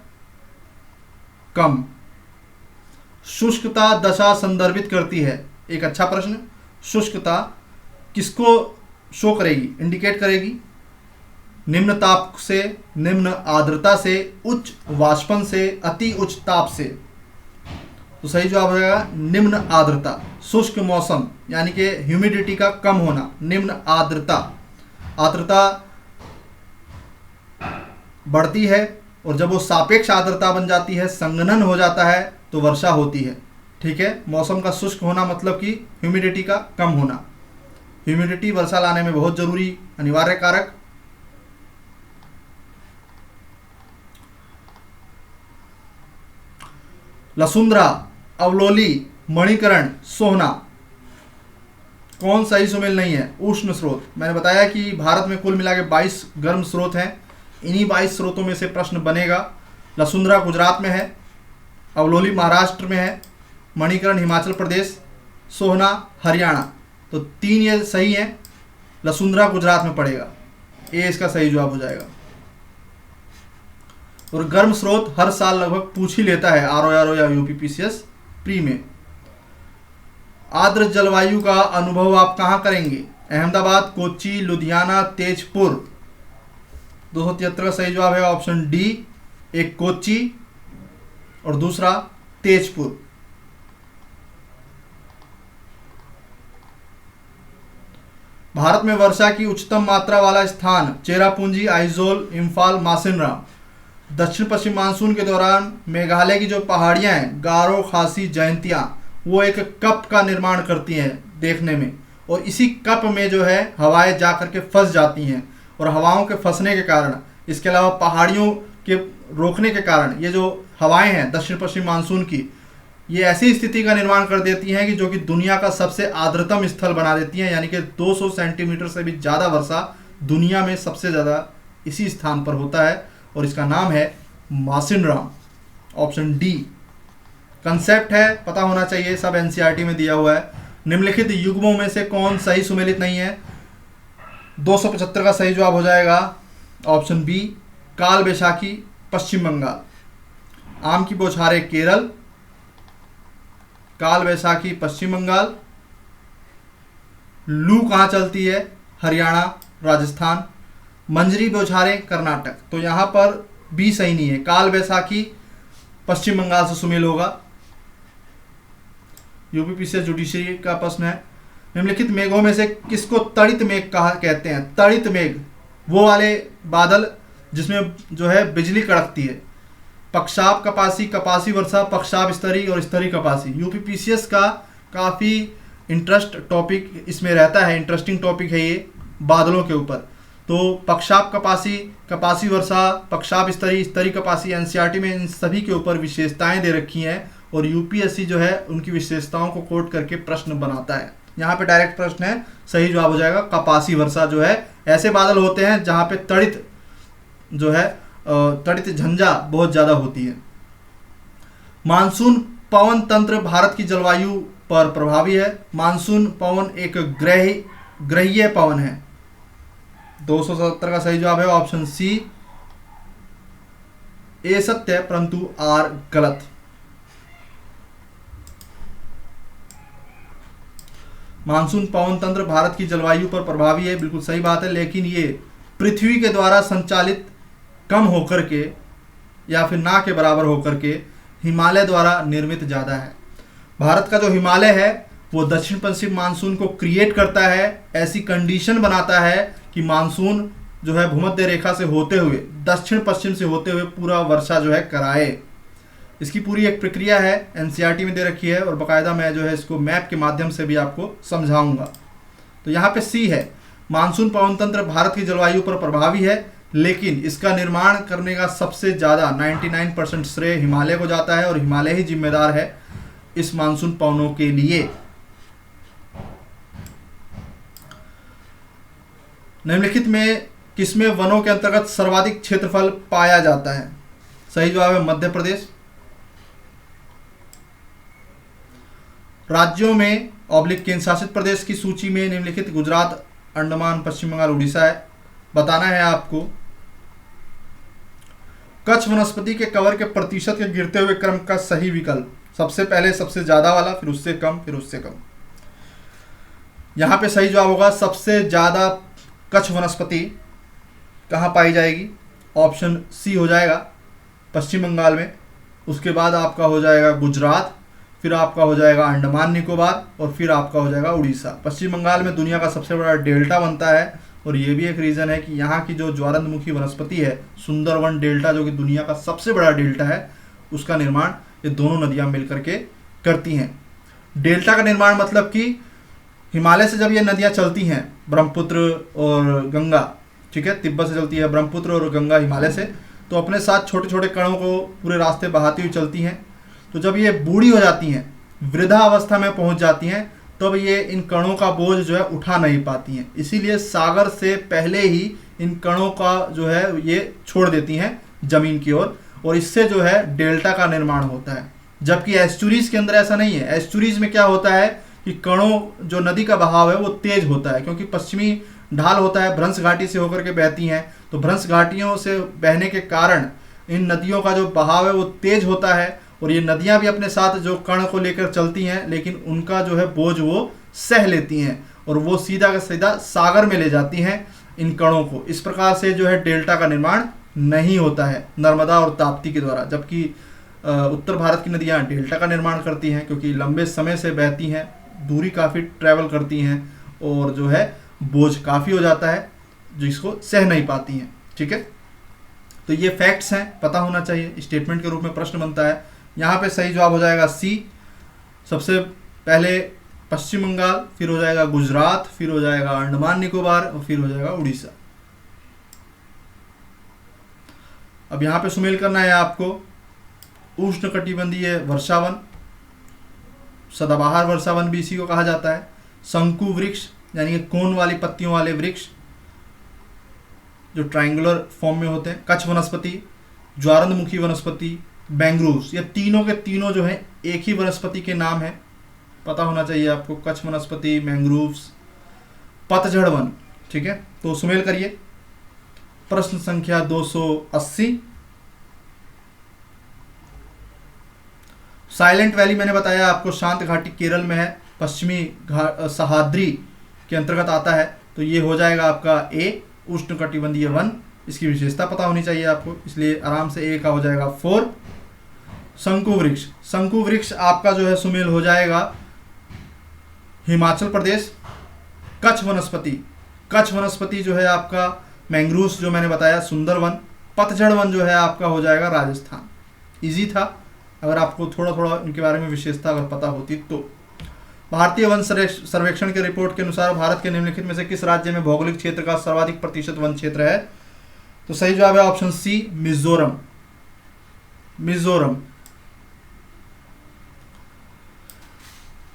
कम। शुष्कता दशा संदर्भित करती है। एक अच्छा प्रश्न। शुष्कता किसको शो करेगी, इंडिकेट करेगी? निम्न ताप से, निम्न आर्द्रता से, उच्च वाष्पन से, अति उच्च ताप से। तो सही जवाब रहेगा निम्न आर्द्रता। शुष्क मौसम यानी कि ह्यूमिडिटी का कम होना, निम्न आर्द्रता। आर्द्रता बढ़ती है और जब वो सापेक्ष आर्द्रता बन जाती है, संघनन हो जाता है, तो वर्षा होती है, ठीक है। मौसम का शुष्क होना मतलब कि ह्यूमिडिटी का कम होना। ह्यूमिडिटी वर्षा लाने में बहुत जरूरी अनिवार्य कारक। लसुंद्रा, अवलोली, मणिकरण, सोहना, कौन सही सुमेल नहीं है? उष्ण स्रोत। मैंने बताया कि भारत में कुल मिला के 22 गर्म स्रोत हैं। इन्हीं 22 स्रोतों में से प्रश्न बनेगा। लसुंद्रा गुजरात में है, अवलोली महाराष्ट्र में है, मणिकरण हिमाचल प्रदेश, सोहना हरियाणा। तो 3 ये सही हैं। लसुंद्रा गुजरात में पड़ेगा, ये इसका सही जवाब हो जाएगा। और गर्म स्रोत हर साल लगभग पूछ ही लेता है आरओ या यूपीपीसीएस प्री में। आर्द्र जलवायु का अनुभव आप कहाँ करेंगे? अहमदाबाद, कोच्चि, लुधियाना, तेजपुर। 273 का सही जवाब है ऑप्शन डी, एक कोच्चि और दूसरा तेजपुर। भारत में वर्षा की उच्चतम मात्रा वाला स्थान चेरापूंजी, आइजोल, इम्फाल, मासिनराम। दक्षिण पश्चिम मानसून के दौरान मेघालय की जो पहाड़ियां हैं, गारो, खासी, जयंतिया, वो एक कप का निर्माण करती हैं देखने में, और इसी कप में जो है हवाएं जा करके फंस जाती हैं, और हवाओं के फंसने के कारण, इसके अलावा पहाड़ियों के रोकने के कारण, ये जो हवाएं हैं दक्षिण पश्चिम मानसून की, ये ऐसी स्थिति का निर्माण कर देती हैं कि जो कि दुनिया का सबसे आर्द्रतम स्थल बना देती हैं। यानी कि 200 सेंटीमीटर से भी ज़्यादा वर्षा दुनिया में सबसे ज़्यादा इसी स्थान पर होता है, और इसका नाम है मासिनराम। ऑप्शन डी कंसेप्ट है, पता होना चाहिए, सब एनसीईआरटी में दिया हुआ है। निम्नलिखित युग्मों में से कौन सही सुमेलित नहीं है? 275 का सही जवाब हो जाएगा ऑप्शन बी, काल बैसाखी पश्चिम बंगाल। आम की बौछारें केरल, काल बैसाखी पश्चिम बंगाल। लू कहाँ चलती है? हरियाणा, राजस्थान। मंजरी बौछारें कर्नाटक। तो यहाँ पर बी सही नहीं है, काल बैसाखी पश्चिम बंगाल से सुमेल होगा। यूपीपीसीएस जुडिशरी का प्रश्न है, निम्नलिखित मेघों में से किसको तड़ित मेघ कहा कहते हैं? तड़ित मेघ वो वाले बादल जिसमें जो है बिजली कड़कती है। पक्षाप कपासी, कपासी वर्षा, पक्षाप स्तरी और स्तरी कपासी। यूपीपीसीएस का काफ़ी इंटरेस्ट टॉपिक इसमें रहता है, इंटरेस्टिंग टॉपिक है ये बादलों के ऊपर। तो पक्षाप कपासी, कपासी वर्षा, पक्षाप स्तरी, स्तरी कपासी, एनसीईआरटी में इन सभी के ऊपर विशेषताएं दे रखी हैं और यूपीएससी जो है उनकी विशेषताओं को कोट करके प्रश्न बनाता है। यहाँ पे डायरेक्ट प्रश्न है, सही जवाब हो जाएगा कपासी वर्षा। जो है ऐसे बादल होते हैं जहाँ पे तड़ित जो है तड़ित झंझा बहुत ज़्यादा होती है। मानसून पवन तंत्र भारत की जलवायु पर प्रभावी है। मानसून पवन एक ग्रहीय पवन है। 277 का सही जवाब है ऑप्शन सी, ए सत्य है परंतु आर गलत। मानसून पवन तंत्र भारत की जलवायु पर प्रभावी है, बिल्कुल सही बात है, लेकिन ये पृथ्वी के द्वारा संचालित कम होकर के या फिर ना के बराबर होकर के हिमालय द्वारा निर्मित ज़्यादा है। भारत का जो हिमालय है वो दक्षिण पश्चिम मानसून को क्रिएट करता है, ऐसी कंडीशन बनाता है कि मानसून जो है भूमध्य रेखा से होते हुए दक्षिण पश्चिम से होते हुए पूरा वर्षा जो है कराए। इसकी पूरी एक प्रक्रिया है, एनसीईआरटी में दे रखी है और बाकायदा मैं जो है इसको मैप के माध्यम से भी आपको समझाऊंगा। तो यहाँ पे सी है, मानसून पवन तंत्र भारत की जलवायु पर प्रभावी है, लेकिन इसका निर्माण करने का सबसे ज़्यादा 99% श्रेय हिमालय को जाता है और हिमालय ही जिम्मेदार है इस मानसून पवनों के लिए। निम्नलिखित में किसमें वनों के अंतर्गत सर्वाधिक क्षेत्रफल पाया जाता है? सही जवाब है मध्य प्रदेश। राज्यों में केंद्र शासित प्रदेश की सूची में निम्नलिखित गुजरात, अंडमान, पश्चिम बंगाल, उड़ीसा है। बताना है आपको कच्छ वनस्पति के कवर के प्रतिशत के गिरते हुए क्रम का सही विकल्प। सबसे पहले सबसे ज्यादा वाला, फिर उससे कम, फिर उससे कम। यहां पे सही जवाब होगा सबसे ज्यादा कच्छ वनस्पति कहाँ पाई जाएगी? ऑप्शन सी हो जाएगा, पश्चिम बंगाल में। उसके बाद आपका हो जाएगा गुजरात, फिर आपका हो जाएगा अंडमान निकोबार और फिर आपका हो जाएगा उड़ीसा। पश्चिम बंगाल में दुनिया का सबसे बड़ा डेल्टा बनता है और ये भी एक रीज़न है कि यहाँ की जो ज्वारंतमुखी वनस्पति है सुंदरवन डेल्टा, जो कि दुनिया का सबसे बड़ा डेल्टा है, उसका निर्माण ये दोनों नदियाँ मिलकर के करती हैं। डेल्टा का निर्माण मतलब कि हिमालय से जब ये नदियाँ चलती हैं, ब्रह्मपुत्र और गंगा, ठीक है, तिब्बत से चलती है ब्रह्मपुत्र और गंगा हिमालय से, तो अपने साथ छोटे छोटे कणों को पूरे रास्ते बहाती हुई चलती हैं। तो जब ये बूढ़ी हो जाती हैं, वृद्धा अवस्था में पहुंच जाती हैं, तब ये इन कणों का बोझ जो है उठा नहीं पाती हैं। इसीलिए सागर से पहले ही इन कणों का जो है ये छोड़ देती हैं जमीन की ओर, और इससे जो है डेल्टा का निर्माण होता है। जबकि एस्चुरीज के अंदर ऐसा नहीं है। एस्चुरीज में क्या होता है कि कणों जो नदी का बहाव है वो तेज होता है, क्योंकि पश्चिमी ढाल होता है, भ्रंश घाटी से होकर के बहती हैं, तो भ्रंश घाटियों से बहने के कारण इन नदियों का जो बहाव है वो तेज होता है और ये नदियां भी अपने साथ जो कण को लेकर चलती हैं, लेकिन उनका जो है बोझ वो सह लेती हैं और वो सीधा का सीधा सागर में ले जाती हैं इन कणों को। इस प्रकार से जो है डेल्टा का निर्माण नहीं होता है नर्मदा और ताप्ती के द्वारा। जबकि उत्तर भारत की नदियाँ डेल्टा का निर्माण करती हैं, क्योंकि लंबे समय से बहती हैं, दूरी काफ़ी ट्रैवल करती हैं और जो है बोझ काफ़ी हो जाता है जिसको सह नहीं पाती हैं। ठीक है, तो ये फैक्ट्स हैं, पता होना चाहिए। स्टेटमेंट के रूप में प्रश्न बनता है। यहाँ पे सही जवाब हो जाएगा सी, सबसे पहले पश्चिम बंगाल, फिर हो जाएगा गुजरात, फिर हो जाएगा अंडमान निकोबार और फिर हो जाएगा उड़ीसा। अब यहाँ पे सुमेल करना है आपको उष्णकटिबंधीय वर्षावन, सदाबहार वर्षावन भी इसी को कहा जाता है। शंकु वृक्ष यानी कि कोन वाली पत्तियों वाले वृक्ष जो ट्रायंगुलर फॉर्म में होते हैं। कच्छ वनस्पति, ज्वारंतमुखी वनस्पति, मैंग्रोव्स, ये तीनों के तीनों जो है एक ही वनस्पति के नाम है, पता होना चाहिए आपको। कच्छ वनस्पति, मैंग्रोव्स, पतझड़ वन। ठीक है, तो सुमेल करिए। प्रश्न संख्या 280। साइलेंट वैली मैंने बताया आपको शांत घाटी केरल में है, पश्चिमी सह्याद्री के अंतर्गत आता है, तो ये हो जाएगा आपका ए, उष्णकटिबंधीय वन। इसकी विशेषता पता होनी चाहिए आपको, इसलिए आराम से ए का हो जाएगा 4। शंकु वृक्ष, शंकु वृक्ष आपका जो है सुमेल हो जाएगा हिमाचल प्रदेश। कच्छ वनस्पति, कच्छ वनस्पति जो है आपका मैंग्रोव्स जो मैंने बताया सुंदरवन। पतझड़ वन जो है आपका हो जाएगा राजस्थान। इजी था, अगर आपको थोड़ा थोड़ा इनके बारे में विशेषता अगर पता होती तो। भारतीय वन सर्वेक्षण की रिपोर्ट के अनुसार भारत के निम्नलिखित में से किस राज्य में भौगोलिक क्षेत्र का सर्वाधिक प्रतिशत वन क्षेत्र है? तो सही जवाब है ऑप्शन सी, मिजोरम। मिजोरम।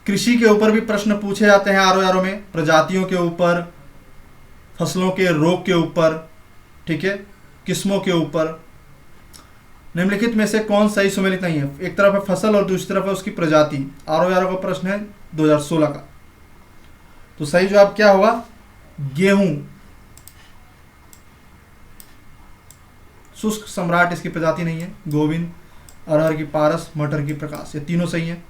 कृषि के ऊपर भी प्रश्न पूछे जाते हैं आरओआर में, प्रजातियों के ऊपर, फसलों के रोग के ऊपर, ठीक है, किस्मों के ऊपर। निम्नलिखित में से कौन सही सुमेलित नहीं है? एक तरफ है फसल और दूसरी तरफ है उसकी प्रजाति। आरओआर का प्रश्न है 2016 का। तो सही जवाब क्या होगा? गेहूं। शुष्क सम्राट इसकी प्रजाति नहीं है। गोविंद, अरहर की पारस, मटर की प्रकाश, ये तीनों सही हैं।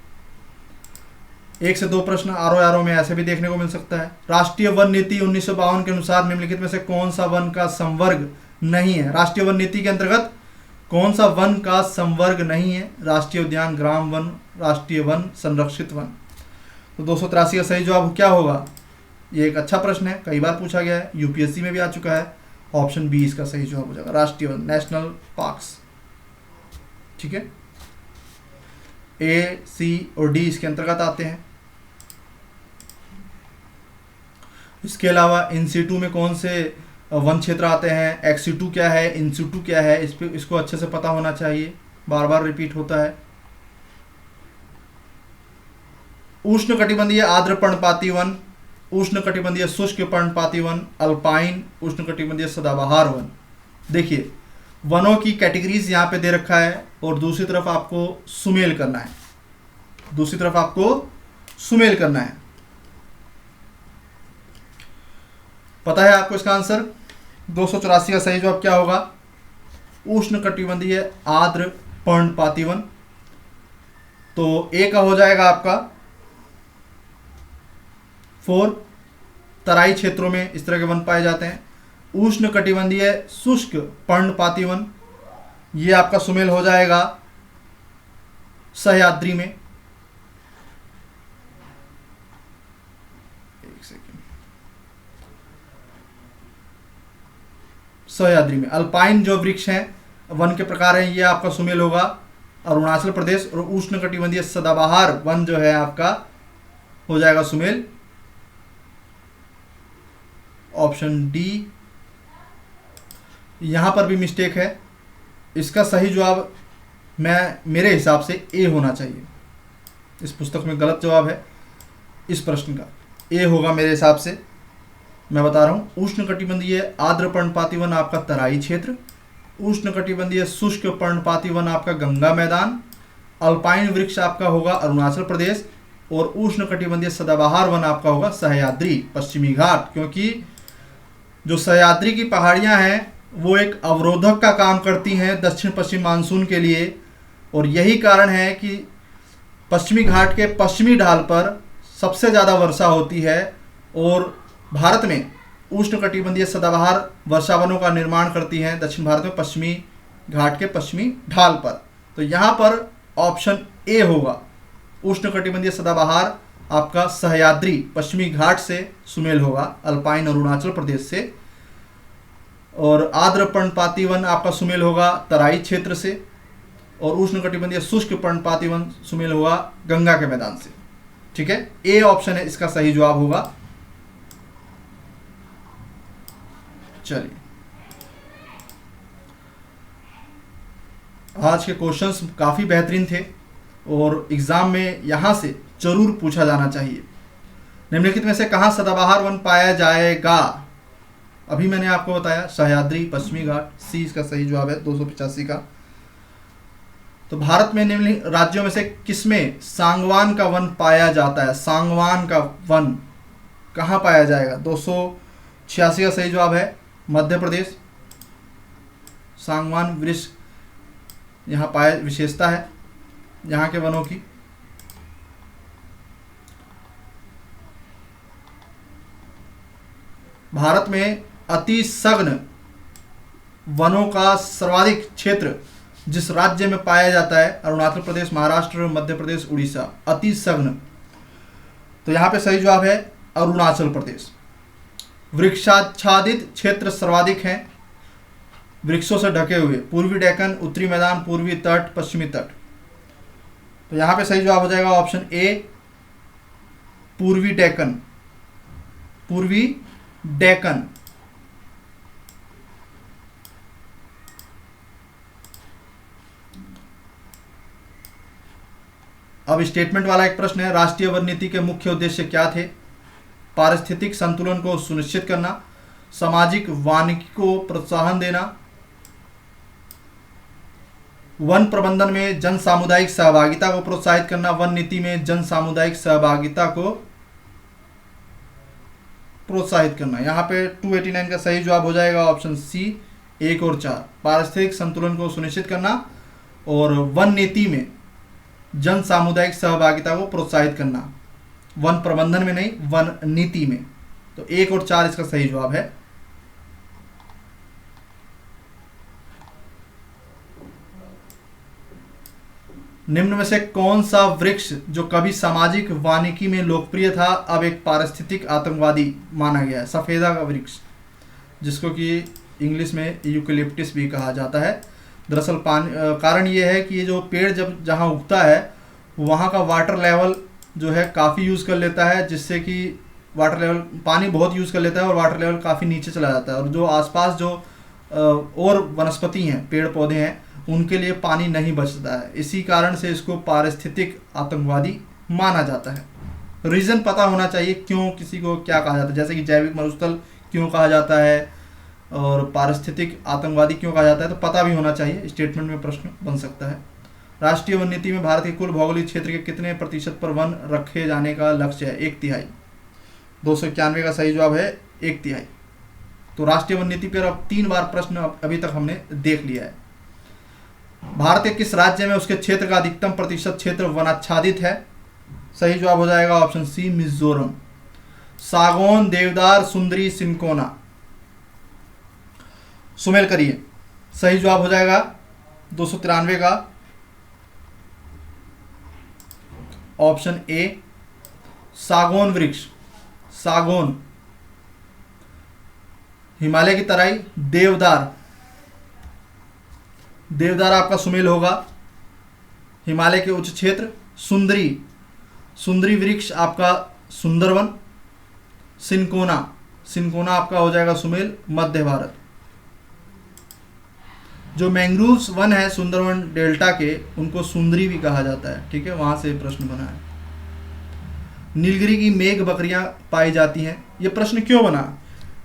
1 से 2 प्रश्न आरओआर में ऐसे भी देखने को मिल सकता है। राष्ट्रीय वन नीति 1952 के अनुसार निम्नलिखित में से कौन सा वन का संवर्ग नहीं है? राष्ट्रीय वन नीति के अंतर्गत कौन सा वन का संवर्ग नहीं है? राष्ट्रीय उद्यान, ग्राम वन, राष्ट्रीय वन, संरक्षित वन। तो 283 का सही जवाब क्या होगा? ये एक अच्छा प्रश्न है, कई बार पूछा गया है, यूपीएससी में भी आ चुका है। ऑप्शन बी इसका सही जवाब हो जाएगा, राष्ट्रीय वन, नेशनल पार्क्स। ठीक है, ए, सी और डी इसके अंतर्गत आते हैं। इसके अलावा इन-सिटू में कौन से वन क्षेत्र आते हैं? एक्स-सिटू क्या है, इन-सिटू क्या है, इसको अच्छे से पता होना चाहिए, बार बार रिपीट होता है। उष्णकटिबंधीय आर्द्र पर्णपाती वन, उष्णकटिबंधीय शुष्क पर्णपाती वन, अल्पाइन, उष्णकटिबंधीय सदाबहार वन। देखिए वनों की कैटेगरीज यहाँ पे दे रखा है और दूसरी तरफ आपको सुमेल करना है, दूसरी तरफ आपको सुमेल करना है। पता है आपको इसका आंसर? 284 का सही जवाब क्या होगा? उष्णकटिबंधीय आर्द्र पर्णपाती वन। तो ए का हो जाएगा आपका 4। तराई क्षेत्रों में इस तरह के वन पाए जाते हैं। उष्णकटिबंधीय शुष्क पर्णपाती वन, ये आपका सुमेल हो जाएगा सह्याद्री में। एक सेकेंड, सह्याद्री में। अल्पाइन जो वृक्ष हैं, वन के प्रकार हैं, ये आपका सुमेल होगा अरुणाचल प्रदेश। और उष्णकटिबंधीय सदाबहार वन जो है आपका हो जाएगा सुमेल ऑप्शन डी। यहां पर भी मिस्टेक है, इसका सही जवाब मेरे हिसाब से ए होना चाहिए। इस पुस्तक में गलत जवाब है इस प्रश्न का, ए होगा मेरे हिसाब से। मैं बता रहा हूं, उष्णकटिबंधीय आर्द्र पर्णपाती वन आपका तराई क्षेत्र, उष्णकटिबंधीय शुष्क पर्णपाती वन आपका गंगा मैदान, अल्पाइन वृक्ष आपका होगा अरुणाचल प्रदेश, और उष्णकटिबंधीय सदाबहार वन आपका होगा सह्याद्री पश्चिमी घाट। क्योंकि जो सह्याद्री की पहाड़ियां हैं वो एक अवरोधक का काम करती हैं दक्षिण पश्चिम मानसून के लिए, और यही कारण है कि पश्चिमी घाट के पश्चिमी ढाल पर सबसे ज़्यादा वर्षा होती है। और भारत में उष्णकटिबंधीय सदाबहार वर्षावनों का निर्माण करती हैं दक्षिण भारत में पश्चिमी घाट के पश्चिमी ढाल पर। तो यहाँ पर ऑप्शन ए होगा, उष्णकटिबंधीय सदाबहार आपका सह्याद्री पश्चिमी घाट से सुमेल होगा, अल्पाइन अरुणाचल प्रदेश से। और आर्द्र पर्णपाती वन आपका सुमेल होगा तराई क्षेत्र से, और उष्णकटिबंधीय शुष्क पर्णपाती वन सुमेल होगा गंगा के मैदान से। ठीक है, ए ऑप्शन है इसका सही जवाब होगा। चलिए, आज के क्वेश्चंस काफ़ी बेहतरीन थे और एग्ज़ाम में यहाँ से जरूर पूछा जाना चाहिए। निम्नलिखित में से कहाँ सदाबहार वन पाया जाएगा? अभी मैंने आपको बताया सह्याद्री पश्चिमी घाट, सी इसका सही जवाब है 285 का। तो भारत में निम्नलिखित राज्यों में से किसमें सांगवान का वन पाया जाता है? सांगवान का वन कहाँ पाया जाएगा? 286 का सही जवाब है मध्य प्रदेश। सांगवान वृक्ष यहाँ पाया विशेषता है यहाँ के वनों की। भारत में अति सघन वनों का सर्वाधिक क्षेत्र जिस राज्य में पाया जाता है अरुणाचल प्रदेश, महाराष्ट्र, मध्य प्रदेश, उड़ीसा। अति सघन, तो यहाँ पे सही जवाब है अरुणाचल प्रदेश। वृक्षाच्छादित क्षेत्र सर्वाधिक हैं, वृक्षों से ढके हुए, पूर्वी डेक्कन, उत्तरी मैदान, पूर्वी तट, पश्चिमी तट। तो यहाँ पे सही जवाब हो जाएगा ऑप्शन ए पूर्वी डेक्कन। पूर्वी डेक्कन। अब स्टेटमेंट वाला एक प्रश्न है, राष्ट्रीय वन नीति के मुख्य उद्देश्य क्या थे? पारिस्थितिक संतुलन को सुनिश्चित करना, सामाजिक वानिकी को प्रोत्साहन देना, वन प्रबंधन में जन सामुदायिक सहभागिता को प्रोत्साहित करना, वन नीति में जन सामुदायिक सहभागिता को प्रोत्साहित करना। यहाँ पे 289 का सही जवाब हो जाएगा ऑप्शन सी 1 और 4। पारिस्थितिक संतुलन को सुनिश्चित करना और वन नीति में जन सामुदायिक सहभागिता को प्रोत्साहित करना, वन प्रबंधन में नहीं, वन नीति में। तो 1 और 4 इसका सही जवाब है। निम्न में से कौन सा वृक्ष जो कभी सामाजिक वानिकी में लोकप्रिय था अब एक पारिस्थितिक आतंकवादी माना गया है? सफेदा का वृक्ष, जिसको कि इंग्लिश में यूकेलिप्टिस भी कहा जाता है। दरअसल कारण ये है कि ये जो पेड़ जब जहाँ उगता है वहाँ का वाटर लेवल जो है काफ़ी यूज़ कर लेता है, जिससे कि वाटर लेवल, पानी बहुत यूज़ कर लेता है और वाटर लेवल काफ़ी नीचे चला जाता है। और जो आसपास जो और वनस्पति हैं, पेड़ पौधे हैं, उनके लिए पानी नहीं बचता है। इसी कारण से इसको पारिस्थितिक आतंकवादी माना जाता है। रीज़न पता होना चाहिए क्यों किसी को क्या कहा जाता है, जैसे कि जैविक मरुस्थल क्यों कहा जाता है और पारिस्थितिक आतंकवादी क्यों कहा जाता है, तो पता भी होना चाहिए। स्टेटमेंट में प्रश्न बन सकता है। राष्ट्रीय वन नीति में भारत के कुल भौगोलिक क्षेत्र के कितने प्रतिशत पर वन रखे जाने का लक्ष्य है? 1/3। 291 का सही जवाब है 1/3। तो राष्ट्रीय वन नीति पर अब 3 बार प्रश्न अभी तक हमने देख लिया है। भारत के किस राज्य में उसके क्षेत्र का अधिकतम प्रतिशत क्षेत्र वनाच्छादित है? सही जवाब हो जाएगा ऑप्शन सी मिजोरम। सागौन, देवदार, सुंदरी, सिनकोना। सुमेल करिए, सही जवाब हो जाएगा 293 का ऑप्शन ए सागौन वृक्ष। सागौन, हिमालय की तराई, देवदार, देवदार आपका सुमेल होगा, हिमालय के उच्च क्षेत्र। सुंदरी, सुंदरी वृक्ष आपका सुंदरवन। सिनकोना, सिनकोना आपका हो जाएगा सुमेल, मध्य भारत। जो मैंग्रोव्स वन है सुंदरवन डेल्टा के, उनको सुंदरी भी कहा जाता है। ठीक है, वहां से प्रश्न बना है। नीलगिरी की मेघ बकरियां पाई जाती हैं, ये प्रश्न क्यों बना?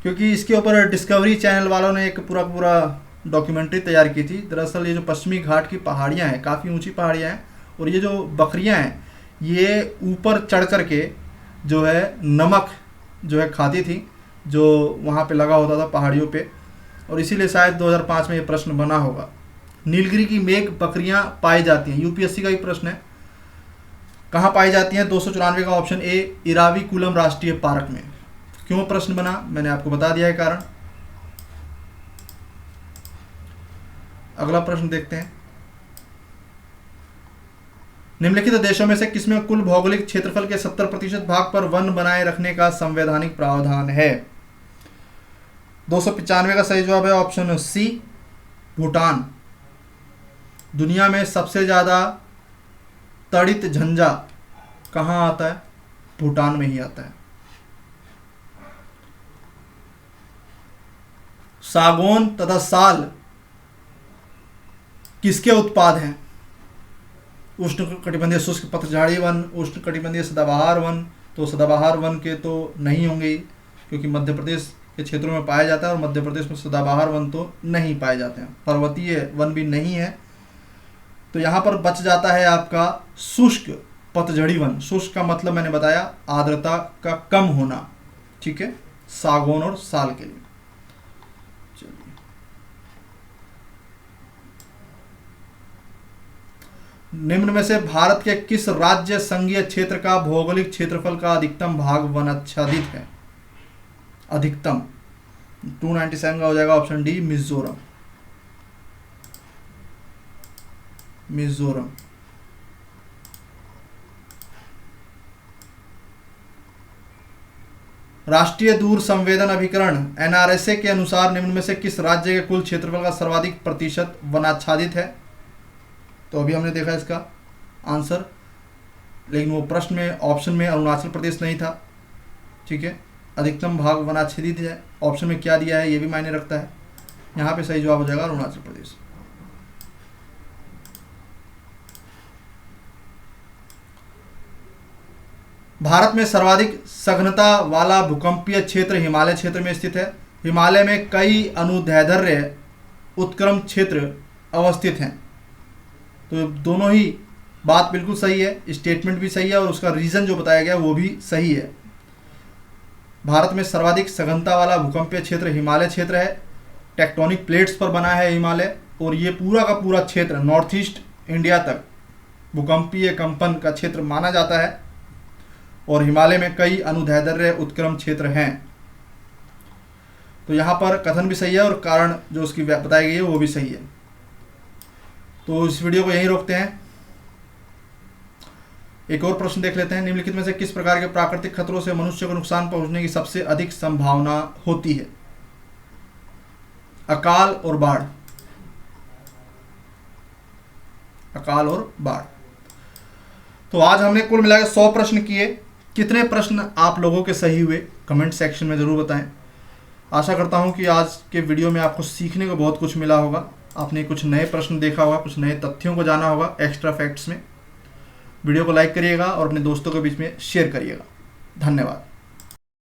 क्योंकि इसके ऊपर डिस्कवरी चैनल वालों ने एक पूरा डॉक्यूमेंट्री तैयार की थी। दरअसल ये जो पश्चिमी घाट की पहाड़ियाँ हैं, काफ़ी ऊंची पहाड़ियाँ हैं, और ये जो बकरियाँ हैं ये ऊपर चढ़ कर के जो है नमक जो है खाती थी, जो वहाँ पे लगा होता था पहाड़ियों पे, और इसीलिए शायद 2005 में ये प्रश्न बना होगा। नीलगिरी की मेघ बकरियाँ पाई जाती हैं, यूपीएससी का ही प्रश्न है। कहाँ पाई जाती हैं? 294 का ऑप्शन ए इराविकुलम राष्ट्रीय पार्क में। क्यों प्रश्न बना, मैंने आपको बता दिया है कारण। अगला प्रश्न देखते हैं। निम्नलिखित देशों में से किसमें कुल भौगोलिक क्षेत्रफल के 70% भाग पर वन बनाए रखने का संवैधानिक प्रावधान है? 295 का सही जवाब है ऑप्शन सी भूटान। दुनिया में सबसे ज़्यादा तड़ित झंझा कहाँ आता है? भूटान में ही आता है। सागौन तथा साल किसके उत्पाद हैं? उष्ण कटिबंधीय शुष्क पतझड़ी वन, उष्ण कटिबंधीय सदाबहार वन। तो सदाबहार वन के तो नहीं होंगे, क्योंकि मध्य प्रदेश के क्षेत्रों में पाया जाता है, और मध्य प्रदेश में सदाबहार वन तो नहीं पाए जाते हैं। पर्वतीय वन भी नहीं है, तो यहाँ पर बच जाता है आपका शुष्क पतझड़ी वन। शुष्क का मतलब मैंने बताया आर्द्रता का कम होना, ठीक है, सागौन और साल के लिए। चलिए, निम्न में से भारत के किस राज्य संघीय क्षेत्र का भौगोलिक क्षेत्रफल का अधिकतम भाग वन आच्छादित है? अधिकतम 297 का हो जाएगा ऑप्शन डी, मिजोरम। मिजोरम। राष्ट्रीय दूर संवेदन अभिकरण एनआरएसए के अनुसार निम्न में से किस राज्य के कुल क्षेत्रफल का सर्वाधिक प्रतिशत वनाच्छादित है? तो अभी हमने देखा इसका आंसर, लेकिन वो प्रश्न में ऑप्शन में अरुणाचल प्रदेश नहीं था, ठीक है। अधिकतम भाग वनाच्छादित है, ऑप्शन में क्या दिया है ये भी मायने रखता है। यहाँ पे सही जवाब हो जाएगा अरुणाचल प्रदेश। भारत में सर्वाधिक सघनता वाला भूकंपीय क्षेत्र हिमालय क्षेत्र में स्थित है। हिमालय में कई अनुदैर्ध्य उत्क्रम क्षेत्र अवस्थित हैं। तो दोनों ही बात बिल्कुल सही है, स्टेटमेंट भी सही है और उसका रीज़न जो बताया गया वो भी सही है। भारत में सर्वाधिक सघनता वाला भूकंपीय क्षेत्र हिमालय क्षेत्र है। टेक्टोनिक प्लेट्स पर बना है हिमालय, और ये पूरा का पूरा क्षेत्र नॉर्थ ईस्ट इंडिया तक भूकंपीय कंपन का क्षेत्र माना जाता है। और हिमालय में कई अनुदैर्ध्य उत्क्रम क्षेत्र हैं। तो यहाँ पर कथन भी सही है और कारण जो उसकी बताई गई है वो भी सही है। तो इस वीडियो को यहीं रोकते हैं, एक और प्रश्न देख लेते हैं। निम्नलिखित में से किस प्रकार के प्राकृतिक खतरों से मनुष्य को नुकसान पहुंचने की सबसे अधिक संभावना होती है? अकाल और बाढ़। अकाल और बाढ़। तो आज हमने कुल मिलाकर 100 प्रश्न किए। कितने प्रश्न आप लोगों के सही हुए कमेंट सेक्शन में ज़रूर बताएं। आशा करता हूं कि आज के वीडियो में आपको सीखने को बहुत कुछ मिला होगा। आपने कुछ नए प्रश्न देखा होगा, कुछ नए तथ्यों को जाना होगा एक्स्ट्रा फैक्ट्स में। वीडियो को लाइक करिएगा और अपने दोस्तों के बीच में शेयर करिएगा। धन्यवाद।